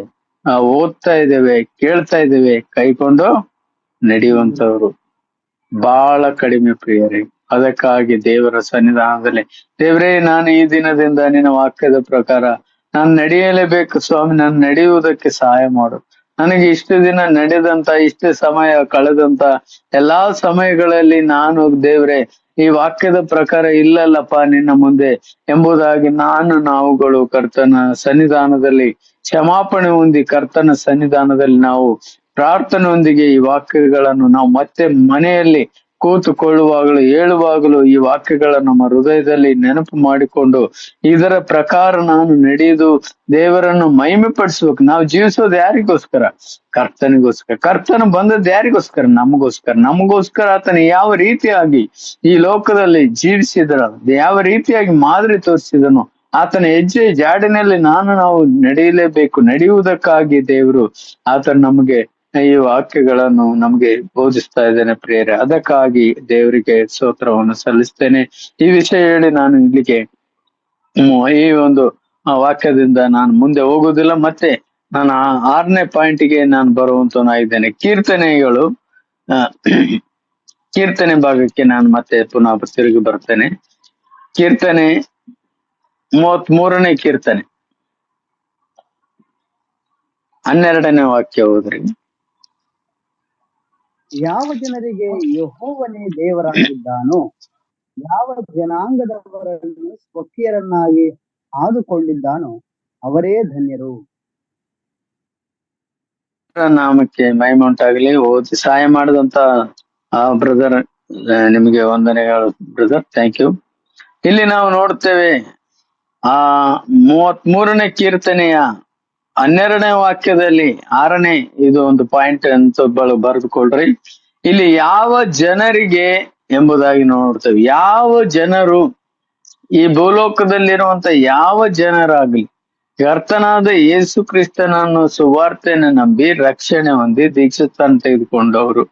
ಓದ್ತಾ ಇದ್ದೇವೆ, ಕೇಳ್ತಾ ಇದ್ದೇವೆ, ಕೈಕೊಂಡು ನಡೆಯುವಂತವರು ಬಹಳ ಕಡಿಮೆ ಪ್ರಿಯರೇ. ಅದಕ್ಕಾಗಿ ದೇವರ ಸನ್ನಿಧಾನದಲ್ಲಿ, ದೇವರೇ, ನಾನು ಈ ದಿನದಿಂದ ನಿನ್ನ ವಾಕ್ಯದ ಪ್ರಕಾರ ನಾನು ನಡೆಯಲೇಬೇಕು ಸ್ವಾಮಿ, ನಾನು ನಡೆಯುವುದಕ್ಕೆ ಸಹಾಯ ಮಾಡು. ನನಗೆ ಇಷ್ಟು ದಿನ ನಡೆದಂತ, ಇಷ್ಟು ಸಮಯ ಕಳೆದಂತ ಎಲ್ಲಾ ಸಮಯಗಳಲ್ಲಿ ನಾನು ದೇವರೇ ಈ ವಾಕ್ಯದ ಪ್ರಕಾರ ಇಲ್ಲಲ್ಲಪ್ಪ ನಿನ್ನ ಮುಂದೆ ಎಂಬುದಾಗಿ ನಾವುಗಳು ಕರ್ತನ ಸನ್ನಿಧಾನದಲ್ಲಿ ಕ್ಷಮಾಪಣೆ ಹೊಂದಿ ಕರ್ತನ ಸನ್ನಿಧಾನದಲ್ಲಿ ನಾವು ಪ್ರಾರ್ಥನೆಯೊಂದಿಗೆ ಈ ವಾಕ್ಯಗಳನ್ನು ನಾವು ಮತ್ತೆ ಮನೆಯಲ್ಲಿ ಕೂತುಕೊಳ್ಳುವಾಗಲೂ ಹೇಳುವಾಗಲೂ ಈ ವಾಕ್ಯಗಳನ್ನು ನಮ್ಮ ಹೃದಯದಲ್ಲಿ ನೆನಪು ಮಾಡಿಕೊಂಡು ಇದರ ಪ್ರಕಾರ ನಾನು ನಡೆಯುವುದು ದೇವರನ್ನು ಮಹಿಮೆ ಪಡಿಸ್ಬೇಕು. ನಾವು ಜೀವಿಸೋದು ಯಾರಿಗೋಸ್ಕರ? ಕರ್ತನಿಗೋಸ್ಕರ. ಕರ್ತನು ಬಂದದ್ದು ಯಾರಿಗೋಸ್ಕರ? ನಮಗೋಸ್ಕರ ಆತನ ಯಾವ ರೀತಿಯಾಗಿ ಈ ಲೋಕದಲ್ಲಿ ಜೀವಿಸಿದನು, ಯಾವ ರೀತಿಯಾಗಿ ಮಾದರಿ ತೋರಿಸಿದನು, ಆತನ ಹೆಜ್ಜೆ ಜಾಡಿನಲ್ಲಿ ನಾವು ನಡೆಯಲೇಬೇಕು. ನಡೆಯುವುದಕ್ಕಾಗಿ ದೇವರು ಆತನ ನಮಗೆ ಈ ವಾಕ್ಯಗಳನ್ನು ನಮ್ಗೆ ಬೋಧಿಸ್ತಾ ಇದ್ದೇನೆ ಪ್ರಿಯರೇ. ಅದಕ್ಕಾಗಿ ದೇವರಿಗೆ ಸ್ತೋತ್ರವನ್ನು ಸಲ್ಲಿಸ್ತೇನೆ. ಈ ವಿಷಯ ಹೇಳಿ ನಾನು ಇಲ್ಲಿಗೆ ಈ ಒಂದು ವಾಕ್ಯದಿಂದ ನಾನು ಮುಂದೆ ಹೋಗುವುದಿಲ್ಲ. ಮತ್ತೆ ನಾನು 6ನೇ ಪಾಯಿಂಟ್ಗೆ ನಾನು ಬರುವಂತನಾಗಿದ್ದೇನೆ. ಕೀರ್ತನೆಗಳು ಆ, ಕೀರ್ತನೆ ಭಾಗಕ್ಕೆ ನಾನು ಮತ್ತೆ ಪುನಃ ತಿರುಗಿ ಬರ್ತೇನೆ. ಕೀರ್ತನೆ 33ನೇ ಕೀರ್ತನೆ 12ನೇ ವಾಕ್ಯ ಹೋದ್ರಿ. ಯಾವ ಜನರಿಗೆ ಯೆಹೋವನೇ ದೇವರಾಗಿದ್ದಾನೋ, ಯಾವ ಜನಾಂಗದವರನ್ನು ಸ್ವಕೀಯರನ್ನಾಗಿ ಆದುಕೊಂಡಿದ್ದಾನೋ ಅವರೇ ಧನ್ಯರು. ನಾಮಕ್ಕೆ ಮಹಿಮೆ ಉಂಟಾಗಲಿ. ಓದಿ ಸಹಾಯ ಮಾಡಿದಂತ ಬ್ರದರ್ ನಿಮಗೆ ವಂದನೆಗಳು ಬ್ರದರ್, ಥ್ಯಾಂಕ್ ಯು. ಇಲ್ಲಿ ನಾವು ನೋಡ್ತೇವೆ 33ನೇ ಕೀರ್ತನೆಯ 12ನೇ ವಾಕ್ಯದಲ್ಲಿ 6ನೇ ಇದು ಒಂದು ಪಾಯಿಂಟ್ ಅಂತ ಬರೆದುಕೊಳ್ರಿ. ಇಲ್ಲಿ ಯಾವ ಜನರಿಗೆ ಎಂಬುದಾಗಿ ನೋಡ್ತೇವೆ. ಯಾವ ಜನರು, ಈ ಭೂಲೋಕದಲ್ಲಿರುವಂತ ಯಾವ ಜನರಾಗ್ಲಿ ಕರ್ತನಾದ ಯೇಸು ಕ್ರಿಸ್ತನನ್ನು ಸುವಾರ್ತೆಯನ್ನು ನಂಬಿ ರಕ್ಷಣೆ ಹೊಂದಿ ದೀಕ್ಷಾಸ್ನಾನ ತೆಗೆದುಕೊಂಡವರು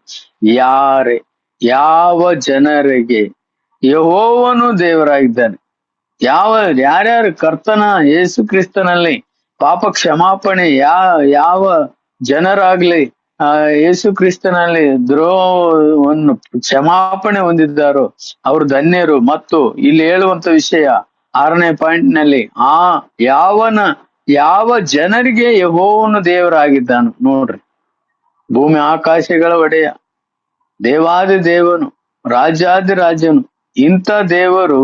ಯಾವ ಜನರಿಗೆ ಯೆಹೋವನು ದೇವರಾಗಿದ್ದಾನೆ. ಯಾರ್ಯಾರು ಕರ್ತನ ಯೇಸು ಕ್ರಿಸ್ತನಲ್ಲಿ ಪಾಪ ಕ್ಷಮಾಪಣೆ ಯಾವ ಜನರಾಗ್ಲಿ ಯೇಸು ಕ್ರಿಸ್ತನಲ್ಲಿ ದ್ರೋಹವನ್ನು ಕ್ಷಮಾಪಣೆ ಹೊಂದಿದ್ದಾರೋ ಅವರು ಧನ್ಯರು. ಮತ್ತು ಇಲ್ಲಿ ಹೇಳುವಂತ ವಿಷಯ 6ನೇ ಪಾಯಿಂಟ್ ನಲ್ಲಿ ಯಾವ ಜನರಿಗೆ ಯೆಹೋವನು ದೇವರಾಗಿದ್ದಾನು. ನೋಡ್ರಿ, ಭೂಮಿ ಆಕಾಶಗಳ ಒಡೆಯ, ದೇವಾದಿ ದೇವನು, ರಾಜಾದಿರಾಜನು, ಇಂಥ ದೇವರು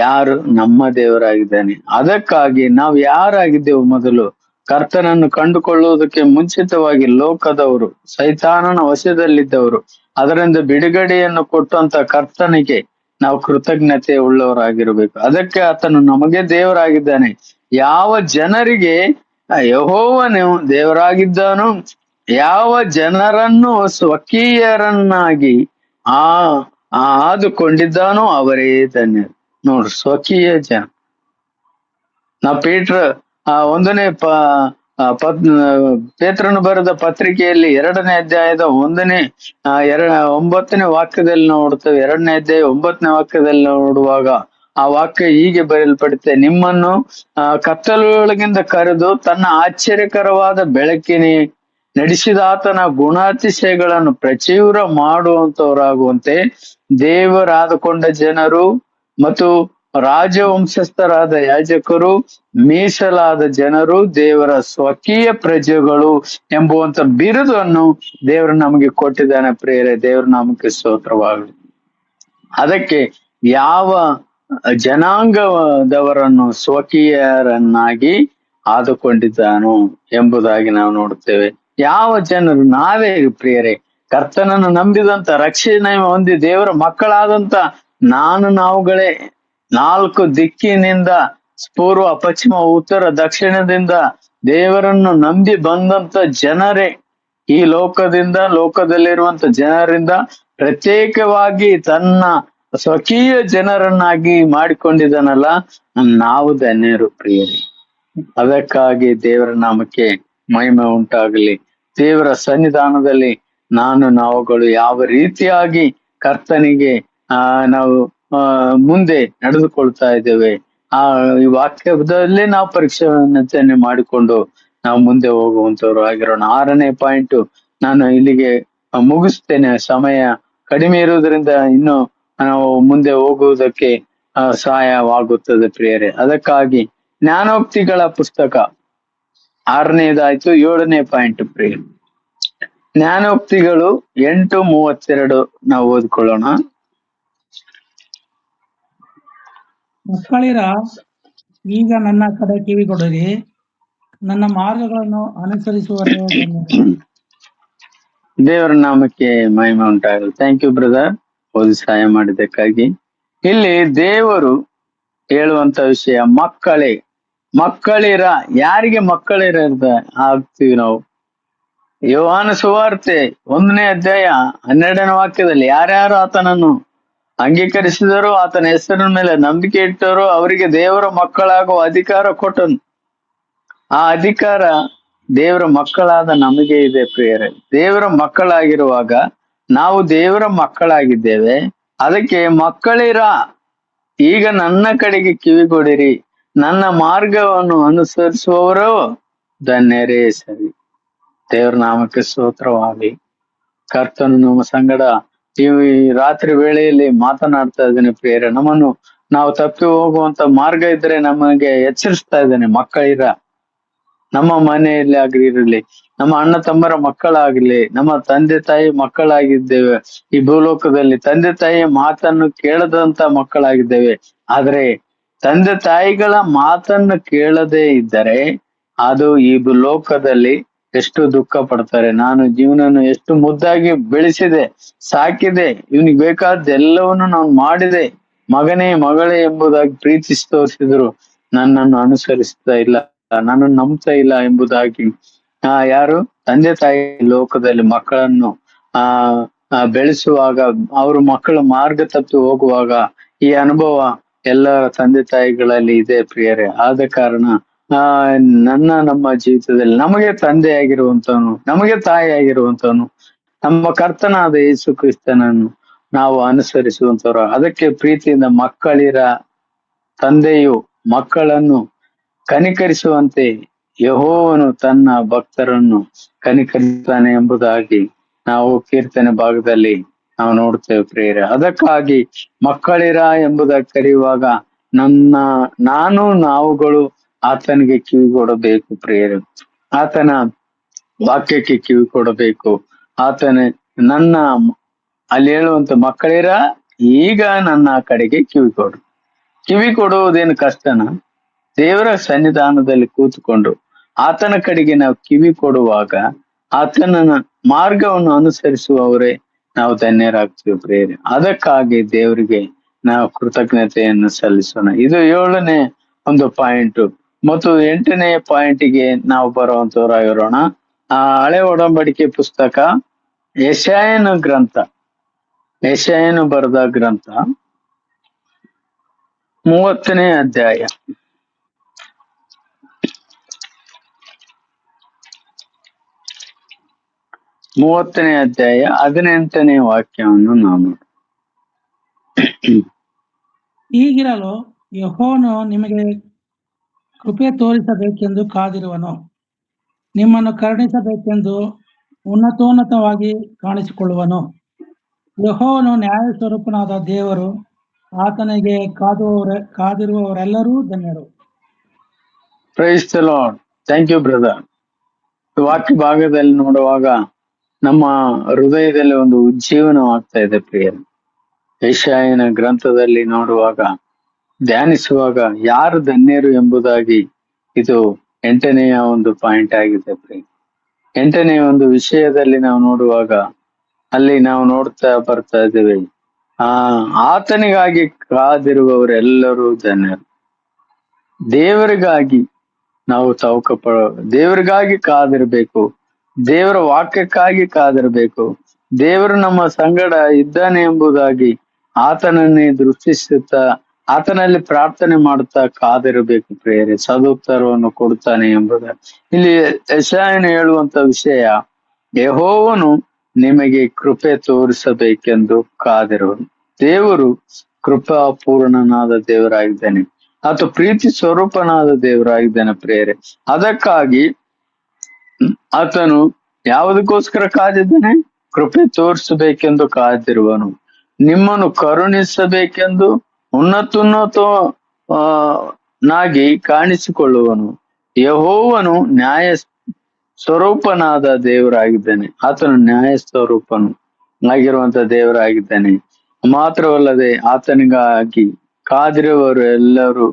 ಯಾರು? ನಮ್ಮ ದೇವರಾಗಿದ್ದಾನೆ. ಅದಕ್ಕಾಗಿ ನಾವು ಯಾರಾಗಿದ್ದೆವು? ಮೊದಲು ಕರ್ತನನ್ನು ಕಂಡುಕೊಳ್ಳುವುದಕ್ಕೆ ಮುಂಚಿತವಾಗಿ ಲೋಕದವರು, ಸೈತಾನನ ವಶದಲ್ಲಿದ್ದವರು, ಅದರಿಂದ ಬಿಡುಗಡೆಯನ್ನು ಕೊಟ್ಟಂತ ಕರ್ತನಿಗೆ ನಾವು ಕೃತಜ್ಞತೆ ಉಳ್ಳವರಾಗಿರ್ಬೇಕು. ಅದಕ್ಕೆ ಆತನು ನಮಗೆ ದೇವರಾಗಿದ್ದಾನೆ. ಯಾವ ಜನರಿಗೆ ಯೆಹೋವನು ದೇವರಾಗಿದ್ದಾನೋ, ಯಾವ ಜನರನ್ನು ಸ್ವಕೀಯರನ್ನಾಗಿ ಆದುಕೊಂಡಿದ್ದಾನೋ ಅವರೇ ಧನ್ಯರು. ನೋಡ್ರಿ, ಸ್ವಕೀಯ ಜನ. ನಾವು ಒಂದನೇ ಪೇತ್ರನು ಬರೆದ ಪತ್ರಿಕೆಯಲ್ಲಿ 2ನೇ ಅಧ್ಯಾಯದ 9ನೇ ವಾಕ್ಯದಲ್ಲಿ ನೋಡ್ತೇವೆ. 2ನೇ ಅಧ್ಯಾಯ 9ನೇ ವಾಕ್ಯದಲ್ಲಿ ನೋಡುವಾಗ ಆ ವಾಕ್ಯ ಹೀಗೆ ಬರೆಯಲ್ಪಡುತ್ತೆ: ನಿಮ್ಮನ್ನು ಕತ್ತಲೊಳಗಿಂದ ಕರೆದು ತನ್ನ ಆಶ್ಚರ್ಯಕರವಾದ ಬೆಳಕಿನ ನಡೆಸಿದಾತನ ಗುಣಾತಿಶಯಗಳನ್ನು ಪ್ರಚುರ ಮಾಡುವಂತವರಾಗುವಂತೆ ದೇವರಾದುಕೊಂಡ ಜನರು ಮತ್ತು ರಾಜವಂಶಸ್ಥರಾದ ಯಾಜಕರು, ಮೀಸಲಾದ ಜನರು, ದೇವರ ಸ್ವಕೀಯ ಪ್ರಜೆಗಳು ಎಂಬುವಂತ ಬಿರುದನ್ನು ದೇವರು ನಮಗೆ ಕೊಟ್ಟಿದ್ದಾನೆ. ಪ್ರಿಯರೇ, ದೇವರು ನಮಗೆ ಸ್ತೋತ್ರವಾಗಲಿ. ಅದಕ್ಕೆ ಯಾವ ಜನಾಂಗದವರನ್ನು ಸ್ವಕೀಯರನ್ನಾಗಿ ಆದುಕೊಂಡಿದ್ದಾನೋ ಎಂಬುದಾಗಿ ನಾವು ನೋಡುತ್ತೇವೆ. ಯಾವ ಜನರು? ನಾವೇ ಪ್ರಿಯರೇ, ಕರ್ತನನ್ನು ನಂಬಿದಂತ, ರಕ್ಷಣೆ ಹೊಂದಿ ದೇವರ ಮಕ್ಕಳಾದಂತ ನಾವುಗಳೇ. 4 ದಿಕ್ಕಿನಿಂದ, ಪೂರ್ವ, ಪಶ್ಚಿಮ, ಉತ್ತರ, ದಕ್ಷಿಣದಿಂದ ದೇವರನ್ನು ನಂಬಿ ಬಂದಂತ ಜನರೇ ಈ ಲೋಕದಲ್ಲಿರುವಂತ ಜನರಿಂದ ಪ್ರತ್ಯೇಕವಾಗಿ ತನ್ನ ಸ್ವಕೀಯ ಜನರನ್ನಾಗಿ ಮಾಡಿಕೊಂಡಿದ್ದಾನಲ್ಲ, ನಾವು ಧನ್ಯರು ಪ್ರಿಯರೇ. ಅದಕ್ಕಾಗಿ ದೇವರ ನಾಮಕ್ಕೆ ಮಹಿಮೆ ಉಂಟಾಗಲಿ. ದೇವರ ಸನ್ನಿಧಾನದಲ್ಲಿ ನಾವುಗಳು ಯಾವ ರೀತಿಯಾಗಿ ಕರ್ತನಿಗೆ ನಾವು ಮುಂದೆ ನಡೆದುಕೊಳ್ತಾ ಇದ್ದೇವೆ, ಈ ವಾಕ್ಯದಲ್ಲಿ ನಾವು ಪರಿಶೀಲನೆ ಮಾಡಿಕೊಂಡು ನಾವು ಮುಂದೆ ಹೋಗುವಂತವ್ರು ಆಗಿರೋಣ. 6ನೇ ಪಾಯಿಂಟ್ ನಾನು ಇಲ್ಲಿಗೆ ಮುಗಿಸ್ತೇನೆ. ಸಮಯ ಕಡಿಮೆ ಇರುವುದರಿಂದ ಇನ್ನು ನಾವು ಮುಂದೆ ಹೋಗುವುದಕ್ಕೆ ಸಹಾಯವಾಗುತ್ತದೆ ಪ್ರಿಯರೇ. ಅದಕ್ಕಾಗಿ ಜ್ಞಾನೋಕ್ತಿಗಳ ಪುಸ್ತಕ 6ನೇದಾಯ್ತು. 7ನೇ ಪಾಯಿಂಟ್ ಪ್ರಿಯ ಜ್ಞಾನೋಕ್ತಿಗಳು 8:32 ನಾವು ಓದ್ಕೊಳ್ಳೋಣ. ಮಕ್ಕಳಿರ, ಈಗ ನನ್ನ ಕಡೆ ಕಿವಿಗೊಡಿರಿ, ನನ್ನ ಮಾರ್ಗಗಳನ್ನು ಅನುಸರಿಸುವರೇ ಧನ್ಯರು. ದೇವರ ನಾಮಕ್ಕೆ ಮಹಿಮೆ ಉಂಟಾಗಲಿ. ಥ್ಯಾಂಕ್ ಯು ಬ್ರದರ್, ಓದಿ ಸಹಾಯ ಮಾಡಿದ್ದಕ್ಕಾಗಿ. ಇಲ್ಲಿ ದೇವರು ಹೇಳುವಂತ ವಿಷಯ ಮಕ್ಕಳಿರ. ಯಾರಿಗೆ ಮಕ್ಕಳಿರ ಆಗ್ತೀವಿ ನಾವು? ಯೋಹಾನ ಸುವಾರ್ತೆ 1ನೇ ಅಧ್ಯಾಯ 12ನೇ ವಾಕ್ಯದಲ್ಲಿ ಯಾರ್ಯಾರು ಆತನನ್ನು ಅಂಗೀಕರಿಸಿದರೋ, ಆತನ ಹೆಸರಿನ ಮೇಲೆ ನಂಬಿಕೆ ಇಟ್ಟರೋ ಅವರಿಗೆ ದೇವರ ಮಕ್ಕಳಾಗುವ ಅಧಿಕಾರ ಕೊಟ್ಟನು. ಆ ಅಧಿಕಾರ ದೇವರ ಮಕ್ಕಳಾದ ನಮಗೆ ಇದೆ ಪ್ರಿಯರೇ. ದೇವರ ಮಕ್ಕಳಾಗಿರುವಾಗ ನಾವು ದೇವರ ಮಕ್ಕಳಾಗಿದ್ದೇವೆ. ಅದಕ್ಕೆ ಮಕ್ಕಳಿರ, ಈಗ ನನ್ನ ಕಡೆಗೆ ಕಿವಿಗೊಡಿರಿ, ನನ್ನ ಮಾರ್ಗವನ್ನು ಅನುಸರಿಸುವವರು ಧನ್ಯರೇ ಸರಿ. ದೇವ್ರ ನಾಮಕ್ಕೆ ಸ್ತೋತ್ರವಾಗಲಿ. ಕರ್ತನು ನಮ್ಮ ಸಂಗಡ ಈ ರಾತ್ರಿ ವೇಳೆಯಲ್ಲಿ ಮಾತನಾಡ್ತಾ ಇದ್ದೇನೆ ಪ್ರಿಯರೇ. ನಮ್ಮನ್ನು ನಾವು ತಪ್ಪಿ ಹೋಗುವಂತ ಮಾರ್ಗ ಇದ್ರೆ ನಮಗೆ ಎಚ್ಚರಿಸ್ತಾ ಇದ್ದೇನೆ. ಮಕ್ಕಳಿರ ನಮ್ಮ ಮನೆಯಲ್ಲಿ ಆಗಿರಲಿ, ನಮ್ಮ ಅಣ್ಣ ತಮ್ಮರ ಮಕ್ಕಳಾಗ್ಲಿ, ನಮ್ಮ ತಂದೆ ತಾಯಿ ಮಕ್ಕಳಾಗಿದ್ದೇವೆ. ಈ ಭೂಲೋಕದಲ್ಲಿ ತಂದೆ ತಾಯಿಯ ಮಾತನ್ನು ಕೇಳದಂತ ಮಕ್ಕಳಾಗಿದ್ದೇವೆ. ಆದ್ರೆ ತಂದೆ ತಾಯಿಗಳ ಮಾತನ್ನು ಕೇಳದೇ ಇದ್ದರೆ ಅದು ಈ ಲೋಕದಲ್ಲಿ ಎಷ್ಟು ದುಃಖ ಪಡ್ತಾರೆ. ನಾನು ಜೀವನನ್ನು ಎಷ್ಟು ಮುದ್ದಾಗಿ ಬೆಳೆಸಿದೆ, ಸಾಕಿದೆ, ಇವನಿಗೆ ಬೇಕಾದ ಎಲ್ಲವನ್ನು ನಾನು ಮಾಡಿದೆ, ಮಗನೇ ಮಗಳೇ ಎಂಬುದಾಗಿ ಪ್ರೀತಿಸಿ ತೋರಿಸಿದ್ರು ನನ್ನನ್ನು ಅನುಸರಿಸ್ತಾ ಇಲ್ಲ, ನನ್ನನ್ನು ನಂಬ್ತಾ ಇಲ್ಲ ಎಂಬುದಾಗಿ ಯಾರು ತಂದೆ ತಾಯಿ ಲೋಕದಲ್ಲಿ ಮಕ್ಕಳನ್ನು ಬೆಳೆಸುವಾಗ, ಅವರು ಮಕ್ಕಳು ಮಾರ್ಗ ತಪ್ಪಿ ಹೋಗುವಾಗ ಈ ಅನುಭವ ಎಲ್ಲ ತಂದೆ ತಾಯಿಗಳಲ್ಲಿ ಇದೆ ಪ್ರಿಯರೇ. ಆದ ಕಾರಣ ನಮ್ಮ ಜೀವಿತದಲ್ಲಿ ನಮಗೆ ತಂದೆ ಆಗಿರುವಂತವನು, ನಮಗೆ ತಾಯಿ ಆಗಿರುವಂತವನು ನಮ್ಮ ಕರ್ತನಾದ ಯೇಸು ಕ್ರಿಸ್ತನನ್ನು ನಾವು ಅನುಸರಿಸುವಂತವ್ರು. ಅದಕ್ಕೆ ಪ್ರೀತಿಯಿಂದ ಮಕ್ಕಳಿರ ತಂದೆಯು ಮಕ್ಕಳನ್ನು ಕನಿಕರಿಸುವಂತೆ ಯೆಹೋವನು ತನ್ನ ಭಕ್ತರನ್ನು ಕನಿಕರಿಸುತ್ತಾನೆ ಎಂಬುದಾಗಿ ನಾವು ಕೀರ್ತನೆ ಭಾಗದಲ್ಲಿ ನಾವು ನೋಡ್ತೇವೆ ಪ್ರಿಯರೇ. ಅದಕ್ಕಾಗಿ ಮಕ್ಕಳಿರ ಎಂಬುದಾಗಿ ಕರೆಯುವಾಗ ನಾವುಗಳು ಆತನಿಗೆ ಕಿವಿ ಕೊಡಬೇಕು ಪ್ರಿಯರೇ. ಆತನ ವಾಕ್ಯಕ್ಕೆ ಕಿವಿ ಕೊಡಬೇಕು. ಅಲ್ಲಿ ಹೇಳುವಂತ ಮಕ್ಕಳಿರ ಈಗ ನನ್ನ ಕಡೆಗೆ ಕಿವಿ ಕೊಡು. ಕಿವಿ ಕೊಡುವುದೇನು ಕಷ್ಟನ? ದೇವರ ಸನ್ನಿಧಾನದಲ್ಲಿ ಕೂತ್ಕೊಂಡು ಆತನ ಕಡೆಗೆ ನಾವು ಕಿವಿ ಕೊಡುವಾಗ ಆತನ ಮಾರ್ಗವನ್ನು ಅನುಸರಿಸುವವರೇ ನಾವು ಧನ್ಯರಾಗ್ತೀವಿ ಪ್ರೇರೆ. ಅದಕ್ಕಾಗಿ ದೇವರಿಗೆ ನಾವು ಕೃತಜ್ಞತೆಯನ್ನು ಸಲ್ಲಿಸೋಣ. ಇದು 7ನೇ ಒಂದು ಪಾಯಿಂಟ್. ಮತ್ತು 8ನೇ ಪಾಯಿಂಟಿಗೆ ನಾವು ಬರುವಂತವರಾಗಿರೋಣ. ಹಳೆ ಒಡಂಬಡಿಕೆ ಪುಸ್ತಕ ಯೆಶಾಯನ ಗ್ರಂಥ, ಯೆಶಾಯನು ಬರೆದ ಗ್ರಂಥ 30ನೇ ಅಧ್ಯಾಯ, 18ನೇ ವಾಕ್ಯವನ್ನು ನಾವು ಹೀಗಿರಲು ಯೆಹೋವನು ನಿಮಗೆ ಕೃಪೆ ತೋರಿಸಬೇಕೆಂದು ಕಾದಿರುವನು, ನಿಮ್ಮನ್ನು ಕರುಣಿಸಬೇಕೆಂದು ಉನ್ನತೋನ್ನತವಾಗಿ ಕಾಣಿಸಿಕೊಳ್ಳುವನು. ಯೆಹೋವನು ನ್ಯಾಯ ಸ್ವರೂಪನಾದ ದೇವರು, ಆತನಿಗೆ ಕಾದಿರುವವರೆಲ್ಲರೂ ಧನ್ಯರು. Praise the Lord. Thank you brother. ವಾಕ್ಯ ಭಾಗದಲ್ಲಿ ನೋಡುವಾಗ ನಮ್ಮ ಹೃದಯದಲ್ಲಿ ಒಂದು ಉಜ್ಜೀವನವಾಗ್ತಾ ಇದೆ ಪ್ರಿಯರು. ಯೆಶಾಯನ ಗ್ರಂಥದಲ್ಲಿ ನೋಡುವಾಗ, ಧ್ಯಾನಿಸುವಾಗ ಯಾರು ಧನ್ಯರು ಎಂಬುದಾಗಿ ಇದು 8ನೇ ಒಂದು ಪಾಯಿಂಟ್ ಆಗಿದೆ ಪ್ರಿಯ. 8ನೇ ಒಂದು ವಿಷಯದಲ್ಲಿ ನಾವು ನೋಡುವಾಗ ಅಲ್ಲಿ ನಾವು ನೋಡ್ತಾ ಬರ್ತಾ ಇದ್ದೇವೆ, ಆತನಿಗಾಗಿ ಕಾದಿರುವವರೆಲ್ಲರೂ ಧನ್ಯರು. ದೇವರಿಗಾಗಿ ನಾವು ದೇವರಿಗಾಗಿ ಕಾದಿರ್ಬೇಕು, ದೇವರ ವಾಕ್ಯಕ್ಕಾಗಿ ಕಾದಿರ್ಬೇಕು. ದೇವರು ನಮ್ಮ ಸಂಗಡ ಇದ್ದಾನೆ ಎಂಬುದಾಗಿ ಆತನನ್ನೇ ದೃಷ್ಟಿಸುತ್ತಾ ಆತನಲ್ಲಿ ಪ್ರಾರ್ಥನೆ ಮಾಡುತ್ತಾ ಕಾದಿರಬೇಕು ಪ್ರಿಯರೇ. ಸದುತ್ತರವನ್ನು ಕೊಡುತ್ತಾನೆ ಎಂಬುದಾಗಿ ಇಲ್ಲಿ ಯೆಶಾಯನು ಹೇಳುವಂತ ವಿಷಯ, ಯೆಹೋವನು ನಿಮಗೆ ಕೃಪೆ ತೋರಿಸಬೇಕೆಂದು ಕಾದಿರುವನು. ದೇವರು ಕೃಪಾಪೂರ್ಣನಾದ ದೇವರಾಗಿದ್ದಾನೆ, ಆತ ಪ್ರೀತಿ ಸ್ವರೂಪನಾದ ದೇವರಾಗಿದ್ದಾನೆ ಪ್ರಿಯರೇ. ಅದಕ್ಕಾಗಿ ಆತನು ಯಾವುದಕ್ಕೋಸ್ಕರ ಕಾದಿದ್ದಾನೆ? ಕೃಪೆ ತೋರಿಸಬೇಕೆಂದು ಕಾದಿರುವನು, ನಿಮ್ಮನ್ನು ಕರುಣಿಸಬೇಕೆಂದು ನಾಗಿ ಕಾಣಿಸಿಕೊಳ್ಳುವನು. ಯೆಹೋವನು ನ್ಯಾಯ ಸ್ವರೂಪನಾದ ದೇವರಾಗಿದ್ದಾನೆ, ಆತನು ನ್ಯಾಯ ಸ್ವರೂಪನು ಆಗಿರುವಂತ ದೇವರಾಗಿದ್ದಾನೆ. ಮಾತ್ರವಲ್ಲದೆ ಆತನಿಗಾಗಿ ಕಾದಿರುವವರು ಎಲ್ಲರೂ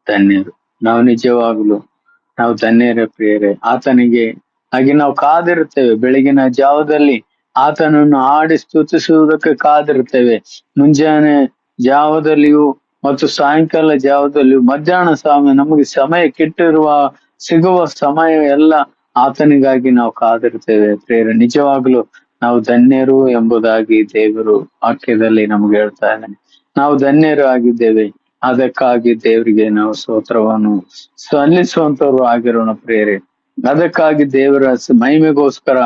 ಧನ್ಯರು. ನಾವು ನಿಜವಾಗ್ಲು ನಾವು ಧನ್ಯರೇ ಪ್ರಿಯರೇ. ಆತನಿಗೆ ಹಾಗೆ ನಾವು ಕಾದಿರುತ್ತೇವೆ. ಬೆಳಗಿನ ಜಾವದಲ್ಲಿ ಆತನನ್ನು ಹಾಡಿ ಸ್ತುತಿಸುವುದಕ್ಕೆ ಕಾದಿರುತ್ತೇವೆ. ಮುಂಜಾನೆ ಜಾವದಲ್ಲಿಯೂ ಮತ್ತು ಸಾಯಂಕಾಲ ಜಾವದಲ್ಲಿಯೂ, ಮಧ್ಯಾಹ್ನ ಸಮಯ, ನಮಗೆ ಸಮಯ ಸಿಗುವ ಸಮಯ ಎಲ್ಲ ಆತನಿಗಾಗಿ ನಾವು ಕಾದಿರ್ತೇವೆ ಪ್ರೇರೆ. ನಿಜವಾಗ್ಲು ನಾವು ಧನ್ಯರು ಎಂಬುದಾಗಿ ದೇವರು ವಾಕ್ಯದಲ್ಲಿ ನಮ್ಗೆ ಹೇಳ್ತಾ ಇದ್ದಾನೆ. ನಾವು ಧನ್ಯರು ಆಗಿದ್ದೇವೆ. ಅದಕ್ಕಾಗಿ ದೇವರಿಗೆ ನಾವು ಸ್ತೋತ್ರವನ್ನು ಸಲ್ಲಿಸುವಂತವ್ರು ಆಗಿರೋಣ ಪ್ರೇರೆ. ಅದಕ್ಕಾಗಿ ದೇವರ ಮಹಿಮೆಗೋಸ್ಕರ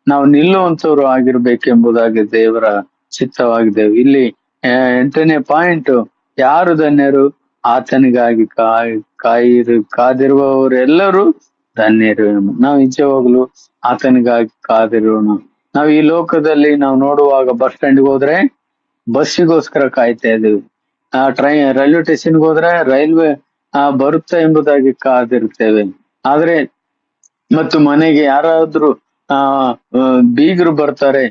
ನಾವು ನಿಲ್ಲುವಂತವ್ರು ಆಗಿರ್ಬೇಕೆಂಬುದಾಗಿ ದೇವರ ಚಿತ್ತವಾಗಿದ್ದೇವೆ. ಇಲ್ಲಿ 8ನೇ ಪಾಯಿಂಟ್, ಯಾರು ಧನ್ಯರು? ಆತನಿಗಾಗಿ ಕಾದಿರುವವರೆಲ್ಲರೂ ಧನ್ಯರು. ನಾವು ನಿಜವಾಗ್ಲು ಆತನಿಗಾಗಿ ಕಾದಿರೋಣ. ನಾವು ಈ ಲೋಕದಲ್ಲಿ ನಾವು ನೋಡುವಾಗ ಬಸ್ ಸ್ಟ್ಯಾಂಡ್ಗೆ ಹೋದ್ರೆ ಬಸ್ಸಿಗೋಸ್ಕರ ಕಾಯ್ತಾ ಇದ್ದೀವಿ. ರೈಲ್ವೆ ಸ್ಟೇಷನ್ಗೆ ಹೋದ್ರೆ ರೈಲ್ವೆ ಬರುತ್ತಾ ಎಂಬುದಾಗಿ ಕಾದಿರ್ತೇವೆ. ಆದ್ರೆ ಮತ್ತು ಮನೆಗೆ ಯಾರಾದ್ರೂ ಆ ಬೀಗರು ಬರ್ತಾರೆ,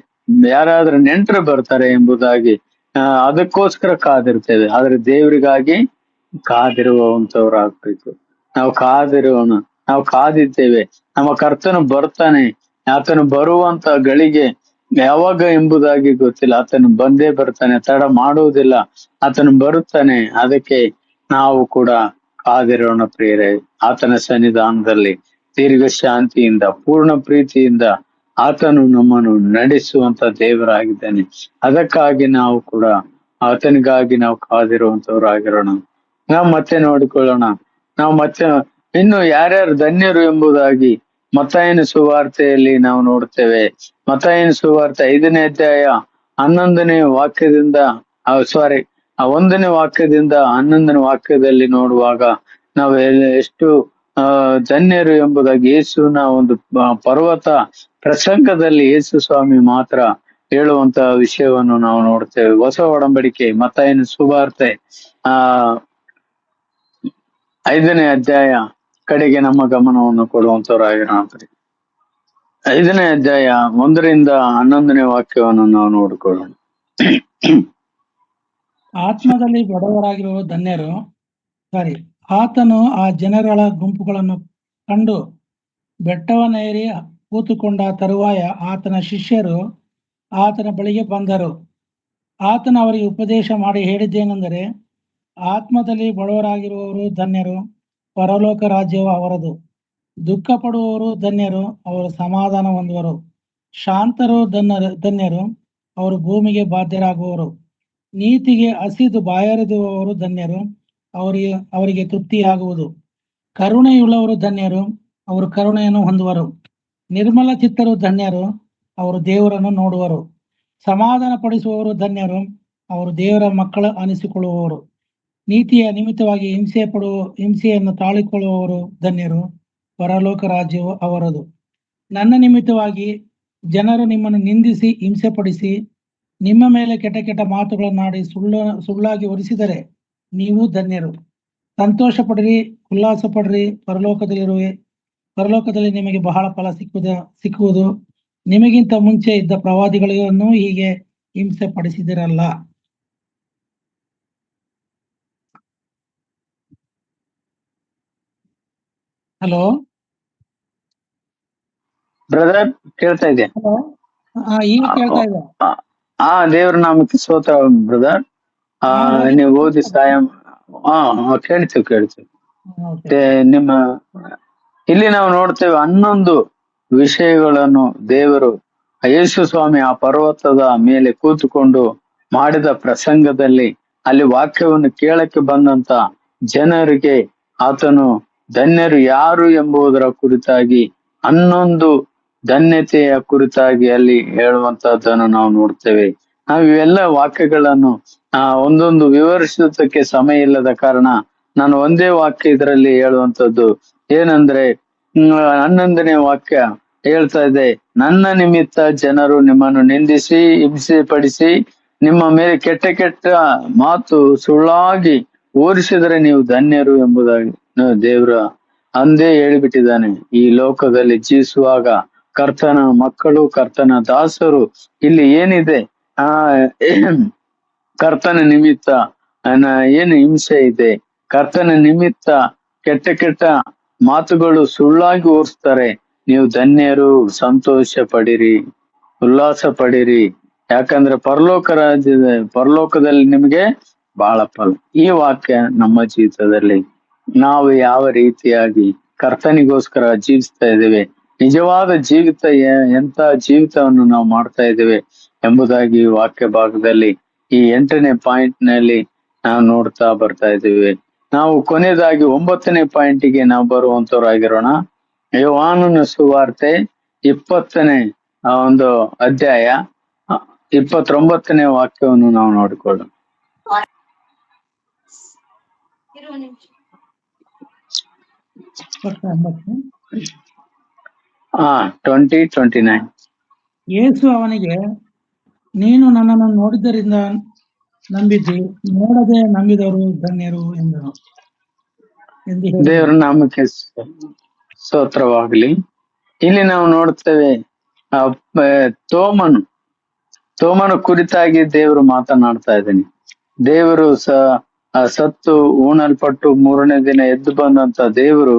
ಯಾರಾದ್ರೂ ನೆಂಟರು ಬರ್ತಾರೆ ಎಂಬುದಾಗಿ ಅದಕ್ಕೋಸ್ಕರ ಕಾದಿರ್ತೇವೆ. ಆದ್ರೆ ದೇವರಿಗಾಗಿ ಕಾದಿರುವಂತವ್ರಾಗ್ಬೇಕು. ನಾವು ಕಾದಿರೋಣ. ನಾವು ಕಾದಿದ್ದೇವೆ. ನಮ್ಮ ಕರ್ತನು ಬರ್ತಾನೆ. ಆತನು ಬರುವಂತ ಗಳಿಗೆ ಯಾವಾಗ ಎಂಬುದಾಗಿ ಗೊತ್ತಿಲ್ಲ. ಆತನು ಬಂದೇ ಬರ್ತಾನೆ, ತಡ ಮಾಡುವುದಿಲ್ಲ. ಆತನು ಬರುತ್ತಾನೆ. ಅದಕ್ಕೆ ನಾವು ಕೂಡ ಕಾದಿರೋಣ ಪ್ರಿಯರೇ. ಆತನ ಸನ್ನಿಧಾನದಲ್ಲಿ ದೀರ್ಘ ಶಾಂತಿಯಿಂದ, ಪೂರ್ಣ ಪ್ರೀತಿಯಿಂದ ಆತನು ನಮ್ಮನ್ನು ನಡೆಸುವಂತ ದೇವರಾಗಿದ್ದಾನೆ. ಅದಕ್ಕಾಗಿ ನಾವು ಕೂಡ ಆತನಿಗಾಗಿ ನಾವು ಕಾದಿರುವಂತವ್ರಾಗಿರೋಣ. ನಾವು ಮತ್ತೆ ನೋಡಿಕೊಳ್ಳೋಣ. ನಾವು ಮತ್ತೆ ಇನ್ನು ಯಾರ್ಯಾರು ಧನ್ಯರು ಎಂಬುದಾಗಿ ಮತ್ತಾಯನ ಸುವಾರ್ತೆಯಲ್ಲಿ ನಾವು ನೋಡ್ತೇವೆ. ಮತ್ತಾಯನ ಸುವಾರ್ತೆ 5ನೇ ಅಧ್ಯಾಯ 11ನೇ ವಾಕ್ಯದಿಂದ 1ನೇ ವಾಕ್ಯದಿಂದ 11ನೇ ವಾಕ್ಯದಲ್ಲಿ ನೋಡುವಾಗ ನಾವು ಎಷ್ಟು ಧನ್ಯರು ಎಂಬುದಾಗಿ ಯೇಸುವಿನ ಒಂದು ಪರ್ವತ ಪ್ರಸಂಗದಲ್ಲಿ ಯೇಸು ಸ್ವಾಮಿ ಮಾತ್ರ ಹೇಳುವಂತ ವಿಷಯವನ್ನು ನಾವು ನೋಡ್ತೇವೆ. ಹೊಸ ಒಡಂಬಡಿಕೆ ಮತ್ತಾಯನ ಸುವಾರ್ತೆ 5ನೇ ಅಧ್ಯಾಯ ಕಡೆಗೆ ನಮ್ಮ ಗಮನವನ್ನು ಕೊಡುವಂತವರಾಗಿರೋಣ. 5ನೇ ಅಧ್ಯಾಯ 1ರಿಂದ 11ನೇ ವಾಕ್ಯವನ್ನು ನಾವು ನೋಡಿಕೊಳ್ಳೋಣ. ಆತ್ಮದಲ್ಲಿ ಬಡವರಾಗಿರುವ ಧನ್ಯರು. ಆತನು ಆ ಜನಗಳ ಗುಂಪುಗಳನ್ನು ಕಂಡು ಬೆಟ್ಟವನ್ನೇರಿ ಕೂತುಕೊಂಡ ತರುವಾಯ ಆತನ ಶಿಷ್ಯರು ಆತನ ಬಳಿಗೆ ಬಂದರು. ಆತನು ಅವರಿಗೆ ಉಪದೇಶ ಮಾಡಿ ಹೇಳಿದ್ದೇನೆಂದರೆ, ಆತ್ಮದಲ್ಲಿ ಬಡವರಾಗಿರುವವರು ಧನ್ಯರು, ಪರಲೋಕ ರಾಜ್ಯವು ಅವರದು. ದುಃಖ ಪಡುವವರು ಧನ್ಯರು, ಅವರು ಸಮಾಧಾನ ಹೊಂದುವರು. ಶಾಂತರು ಧನ್ಯರು, ಅವರು ಭೂಮಿಗೆ ಬಾಧ್ಯರಾಗುವರು. ನೀತಿಗೆ ಹಸಿದು ಬಾಯಾರಿದುವವರು ಧನ್ಯರು, ಅವರಿಗೆ ತೃಪ್ತಿಯಾಗುವುದು. ಕರುಣೆಯುಳ್ಳವರು ಧನ್ಯರು, ಅವರು ಕರುಣೆಯನ್ನು ಹೊಂದುವರು. ನಿರ್ಮಲ ಚಿತ್ತರು ಧನ್ಯರು, ಅವರು ದೇವರನ್ನು ನೋಡುವರು. ಸಮಾಧಾನ ಪಡಿಸುವವರು ಧನ್ಯರು, ಅವರು ದೇವರ ಮಕ್ಕಳು ಅನಿಸಿಕೊಳ್ಳುವವರು. ನೀತಿಯ ನಿಮಿತ್ತವಾಗಿ ಹಿಂಸೆಯನ್ನು ತಾಳಿಕೊಳ್ಳುವವರು ಧನ್ಯರು, ಪರಲೋಕ ರಾಜ್ಯವು ಅವರದು. ನನ್ನ ನಿಮಿತ್ತವಾಗಿ ಜನರು ನಿಮ್ಮನ್ನು ನಿಂದಿಸಿ ಹಿಂಸೆಪಡಿಸಿ ನಿಮ್ಮ ಮೇಲೆ ಕೆಟ್ಟ ಕೆಟ್ಟ ಮಾತುಗಳನ್ನಾಡಿ ಸುಳ್ಳಾಗಿ ಹೊರಿಸಿದರೆ ನೀವು ಧನ್ಯರು. ಸಂತೋಷ ಪಡಿರಿ, ಉಲ್ಲಾಸ ಪಡಿರಿ, ಪರಲೋಕದಲ್ಲಿ ನಿಮಗೆ ಬಹಳ ಫಲ ಸಿಕ್ಕುವುದು. ನಿಮಗಿಂತ ಮುಂಚೆ ಇದ್ದ ಪ್ರವಾದಿಗಳನ್ನು ಹೀಗೆ ಹಿಂಸೆ ಪಡಿಸಿದಿರಲ್ಲ. ಹಲೋ ಬ್ರದರ್, ಕೇಳ್ತಾ ಇದೆ? ಹಲೋ, ಈಗ ಕೇಳ್ತಾ ಇದೆ. ದೇವ್ರ ನಾಮಕ್ಕೆ ಸ್ತೋತ್ರ ಬ್ರದರ್. ನೀವು ಓದಿ ಕೇಳ್ತೀವಿ. ನಿಮ್ಮ ಇಲ್ಲಿ ನಾವು ನೋಡ್ತೇವೆ 11 ವಿಷಯಗಳನ್ನು ದೇವರು ಯೇಸು ಸ್ವಾಮಿ ಆ ಪರ್ವತದ ಮೇಲೆ ಕೂತುಕೊಂಡು ಮಾಡಿದ ಪ್ರಸಂಗದಲ್ಲಿ ಅಲ್ಲಿ ವಾಕ್ಯವನ್ನು ಕೇಳಕ್ಕೆ ಬಂದಂತ ಜನರಿಗೆ ಆತನು ಧನ್ಯರು ಯಾರು ಎಂಬುದರ ಕುರಿತಾಗಿ 11 ಧನ್ಯತೆಯ ಕುರಿತಾಗಿ ಅಲ್ಲಿ ಹೇಳುವಂತಹದ್ದನ್ನು ನಾವು ನೋಡ್ತೇವೆ. ನಾವು ಇವೆಲ್ಲ ವಾಕ್ಯಗಳನ್ನು ಒಂದೊಂದು ವಿವರಿಸೋದಕ್ಕೆ ಸಮಯ ಇಲ್ಲದ ಕಾರಣ ನಾನು ಒಂದೇ ವಾಕ್ಯ ಇದರಲ್ಲಿ ಹೇಳುವಂತದ್ದು ಏನಂದ್ರೆ 11ನೇ ವಾಕ್ಯ ಹೇಳ್ತಾ ಇದೆ, ನನ್ನ ನಿಮಿತ್ತ ಜನರು ನಿಮ್ಮನ್ನು ನಿಂದಿಸಿ ಹಿಂಸೆ ಪಡಿಸಿ ನಿಮ್ಮ ಮೇಲೆ ಕೆಟ್ಟ ಕೆಟ್ಟ ಮಾತು ಸುಳ್ಳಾಗಿ ಓರಿಸಿದರೆ ನೀವು ಧನ್ಯರು ಎಂಬುದಾಗಿ ದೇವ್ರ ಅಂದೇ ಹೇಳಿಬಿಟ್ಟಿದ್ದಾನೆ. ಈ ಲೋಕದಲ್ಲಿ ಜೀವಿಸುವಾಗ ಕರ್ತನ ಮಕ್ಕಳು, ಕರ್ತನ ದಾಸರು ಇಲ್ಲಿ ಏನಿದೆ ಕರ್ತನ ನಿಮಿತ್ತ ಏನು ಹಿಂಸೆ ಇದೆ, ಕರ್ತನ ನಿಮಿತ್ತ ಕೆಟ್ಟ ಕೆಟ್ಟ ಮಾತುಗಳು ಸುಳ್ಳಾಗಿ ಓರಿಸ್ತಾರೆ, ನೀವು ಧನ್ಯರು, ಸಂತೋಷ ಪಡಿರಿ, ಉಲ್ಲಾಸ ಪಡಿರಿ, ಯಾಕಂದ್ರೆ ಪರಲೋಕದಲ್ಲಿ ನಿಮಗೆ ಬಹಳ ಫಲ. ಈ ವಾಕ್ಯ ನಮ್ಮ ಜೀವಿತದಲ್ಲಿ ನಾವು ಯಾವ ರೀತಿಯಾಗಿ ಕರ್ತನಿಗೋಸ್ಕರ ಜೀವಿಸ್ತಾ ಇದ್ದೇವೆ, ನಿಜವಾದ ಜೀವಿತ ಎಂತ ಜೀವಿತವನ್ನು ನಾವು ಮಾಡ್ತಾ ಇದ್ದೇವೆ ಎಂಬುದಾಗಿ ವಾಕ್ಯ ಭಾಗದಲ್ಲಿ ಈ 8ನೇ ಪಾಯಿಂಟ್ ನಲ್ಲಿ ನಾವು ನೋಡ್ತಾ ಬರ್ತಾ ಇದ್ದೇವೆ. ನಾವು ಕೊನೆಯದಾಗಿ 9ನೇ ಪಾಯಿಂಟಿಗೆ ನಾವು ಬರುವಂತವರಾಗಿರೋಣ. ಯೋಹಾನನ ಸುವಾರ್ತೆ 20ನೇ ಒಂದು ಅಧ್ಯಾಯ 29ನೇ ವಾಕ್ಯವನ್ನು ನಾವು ನೋಡಿಕೊಳ್ಳೋಣ. 20:29. ಯೇಸು ಅವನಿಗೆ, ನೀನು ನನ್ನನ್ನು ನೋಡಿದ್ದರಿಂದ ನಂಬಿದ್ದಿ, ನೋಡದೆ ನಂಬಿದವರು ಧನ್ಯರು ಎಂದನು ಎಂದು ಹೇಳಿದನು. ದೇವರ ನಾಮಕ್ಕೆ ಸ್ತೋತ್ರವಾಗಲಿ. ಇಲ್ಲಿ ನಾವು ನೋಡ್ತೇವೆ ತೋಮನು ಕುರಿತಾಗಿ ದೇವರು ಮಾತನಾಡ್ತಾ ಇದ್ದೀನಿ. ದೇವರು ಸತ್ತು ಉಣಲ್ಪಟ್ಟು 3ನೇ ದಿನ ಎದ್ದು ಬಂದಂತ ದೇವರು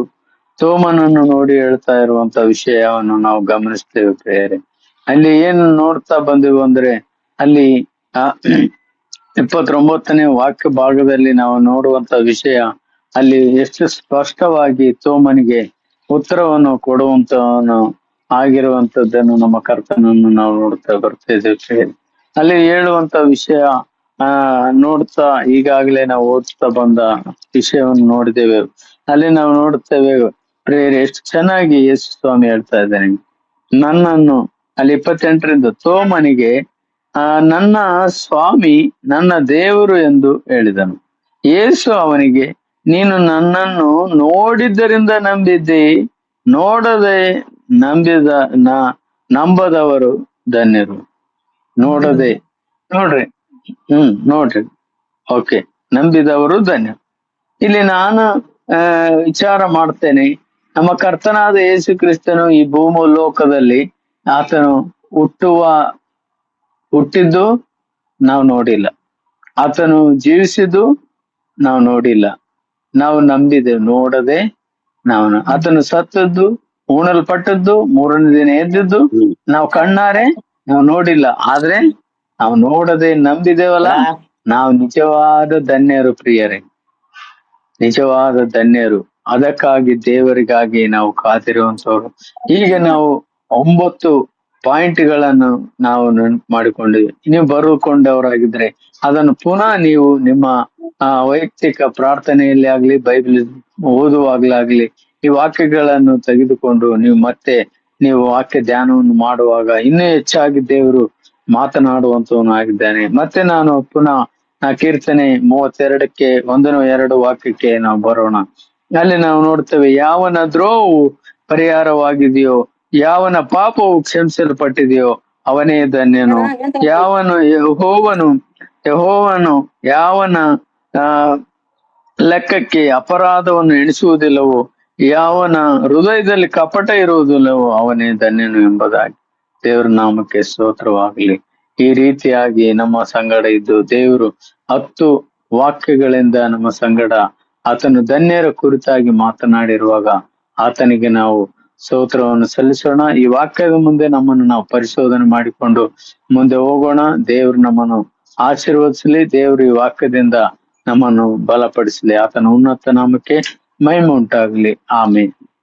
ತೋಮನನ್ನು ನೋಡಿ ಹೇಳ್ತಾ ಇರುವಂತ ವಿಷಯವನ್ನು ನಾವು ಗಮನಿಸ್ತೇವೆ ಪ್ರಿಯರೇ. ಅಲ್ಲಿ ಏನು ನೋಡ್ತಾ ಬಂದೆವು ಅಂದ್ರೆ, ಅಲ್ಲಿ 29ನೇ ವಾಕ್ಯ ಭಾಗದಲ್ಲಿ ನಾವು ನೋಡುವಂತ ವಿಷಯ, ಅಲ್ಲಿ ಎಷ್ಟು ಸ್ಪಷ್ಟವಾಗಿ ತೋಮನಿಗೆ ಉತ್ತರವನ್ನು ಕೊಡುವಂತವನು ಆಗಿರುವಂತದ್ದನ್ನು ನಮ್ಮ ಕರ್ತನನ್ನು ನಾವು ನೋಡ್ತಾ ಬರ್ತಿದ್ದೇವೆ. ಅಲ್ಲಿ ಹೇಳುವಂತ ವಿಷಯ ನೋಡ್ತಾ ಈಗಾಗಲೇ ನಾವು ಓದ್ತಾ ಬಂದ ವಿಷಯವನ್ನು ನೋಡಿದ್ದೇವೆ. ಅಲ್ಲಿ ನಾವು ನೋಡುತ್ತೇವೆ ಪ್ರೇಯರ್ ಎಷ್ಟು ಚೆನ್ನಾಗಿ ಯೇಸು ಸ್ವಾಮಿ ಹೇಳ್ತಾ ಇದ್ದಾನೆ. ನನ್ನನ್ನು ಅಲ್ಲಿ 28ರಿಂದ ತೋಮನಿಗೆ ನನ್ನ ಸ್ವಾಮಿ ನನ್ನ ದೇವರು ಎಂದು ಹೇಳಿದನು. ಯೇಸು ಅವನಿಗೆ, ನೀನು ನನ್ನನ್ನು ನೋಡಿದ್ದರಿಂದ ನಂಬಿದ್ದಿ, ನೋಡದೆ ನಂಬದವರು ಧನ್ಯರು. ನೋಡದೆ ನೋಡ್ರಿ ಓಕೆ, ನಂಬಿದವರು ಧನ್ಯರು. ಇಲ್ಲಿ ನಾನು ವಿಚಾರ ಮಾಡ್ತೇನೆ, ನಮ್ಮ ಕರ್ತನಾದ ಯೇಸು ಕ್ರಿಸ್ತನು ಈ ಭೂಮಿ ಆತನು ಹುಟ್ಟಿದ್ದು ನಾವು ನೋಡಿಲ್ಲ, ಆತನು ಜೀವಿಸಿದ್ದು ನಾವು ನೋಡಿಲ್ಲ, ನಾವು ನಂಬಿದೆವು ನೋಡದೆ. ಆತನು ಸತ್ತದ್ದು, ಉಣಲ್ಪಟ್ಟದ್ದು, 3ನೇ ದಿನ ಎದ್ದಿದ್ದು ನಾವು ಕಣ್ಣಾರೆ ನಾವು ನೋಡಿಲ್ಲ, ಆದ್ರೆ ನಾವು ನೋಡದೆ ನಂಬಿದೇವಲ್ಲ, ನಾವು ನಿಜವಾದ ಧನ್ಯರು ಪ್ರಿಯರೇ, ನಿಜವಾದ ಧನ್ಯರು. ಅದಕ್ಕಾಗಿ ದೇವರಿಗಾಗಿ ನಾವು ಕಾದಿರುವಂತವ್ರು. ಈಗ ನಾವು 9 ಪಾಯಿಂಟ್ಗಳನ್ನು ನಾವು ಮಾಡಿಕೊಂಡಿವಿ. ನೀವು ಬರೆದುಕೊಂಡವರಾಗಿದ್ರೆ ಅದನ್ನು ಪುನಃ ನೀವು ನಿಮ್ಮ ವೈಯಕ್ತಿಕ ಪ್ರಾರ್ಥನೆಯಲ್ಲಿ ಆಗ್ಲಿ, ಬೈಬಲ್ ಓದುವಾಗ್ಲಾಗ್ಲಿ ಈ ವಾಕ್ಯಗಳನ್ನು ತೆಗೆದುಕೊಂಡು ನೀವು ವಾಕ್ಯ ಧ್ಯಾನವನ್ನು ಮಾಡುವಾಗ ಇನ್ನೂ ಹೆಚ್ಚಾಗಿ ದೇವರು ಮಾತನಾಡುವಂತವನು ಆಗಿದ್ದಾನೆ. ಮತ್ತೆ ನಾನು ಪುನಃ ಕೀರ್ತನೆ 32ಕ್ಕೆ 1-2 ವಾಕ್ಯಕ್ಕೆ ನಾವು ಬರೋಣ. ಅಲ್ಲಿ ನಾವು ನೋಡ್ತೇವೆ, ಯಾವನ ದ್ರೋಹವು ಪರಿಹಾರವಾಗಿದೆಯೋ, ಯಾವನ ಪಾಪವು ಕ್ಷಮಿಸಲ್ಪಟ್ಟಿದೆಯೋ ಅವನೇ ಧನ್ಯನು. ಯಾವನು ಯೆಹೋವನು ಯಾವನ ಲೆಕ್ಕಕ್ಕೆ ಅಪರಾಧವನ್ನು ಎಣಿಸುವುದಿಲ್ಲವೋ, ಯಾವನ ಹೃದಯದಲ್ಲಿ ಕಪಟ ಇರುವುದಿಲ್ಲವೋ ಅವನೇ ಧನ್ಯನು ಎಂಬುದಾಗಿ ದೇವರ ನಾಮಕ್ಕೆ ಸ್ತೋತ್ರವಾಗಲಿ. ಈ ರೀತಿಯಾಗಿ ನಮ್ಮ ಸಂಗಡ ಇದ್ದು ದೇವರು 10 ವಾಕ್ಯಗಳಿಂದ ನಮ್ಮ ಸಂಗಡ ಆತನು ಧನ್ಯರ ಕುರಿತಾಗಿ ಮಾತನಾಡಿರುವಾಗ ಆತನಿಗೆ ನಾವು ಸ್ತೋತ್ರವನ್ನು ಸಲ್ಲಿಸೋಣ. ಈ ವಾಕ್ಯದ ಮುಂದೆ ನಮ್ಮನ್ನು ನಾವು ಪರಿಶೋಧನೆ ಮಾಡಿಕೊಂಡು ಮುಂದೆ ಹೋಗೋಣ. ದೇವರು ನಮ್ಮನ್ನು ಆಶೀರ್ವದಿಸಲಿ. ದೇವರು ಈ ವಾಕ್ಯದಿಂದ ನಮ್ಮನ್ನು ಬಲಪಡಿಸಲಿ. ಆತನ ಉನ್ನತ ನಾಮಕ್ಕೆ ಮಹಿಮೆ ಉಂಟಾಗಲಿ. ಆಮೆನ್.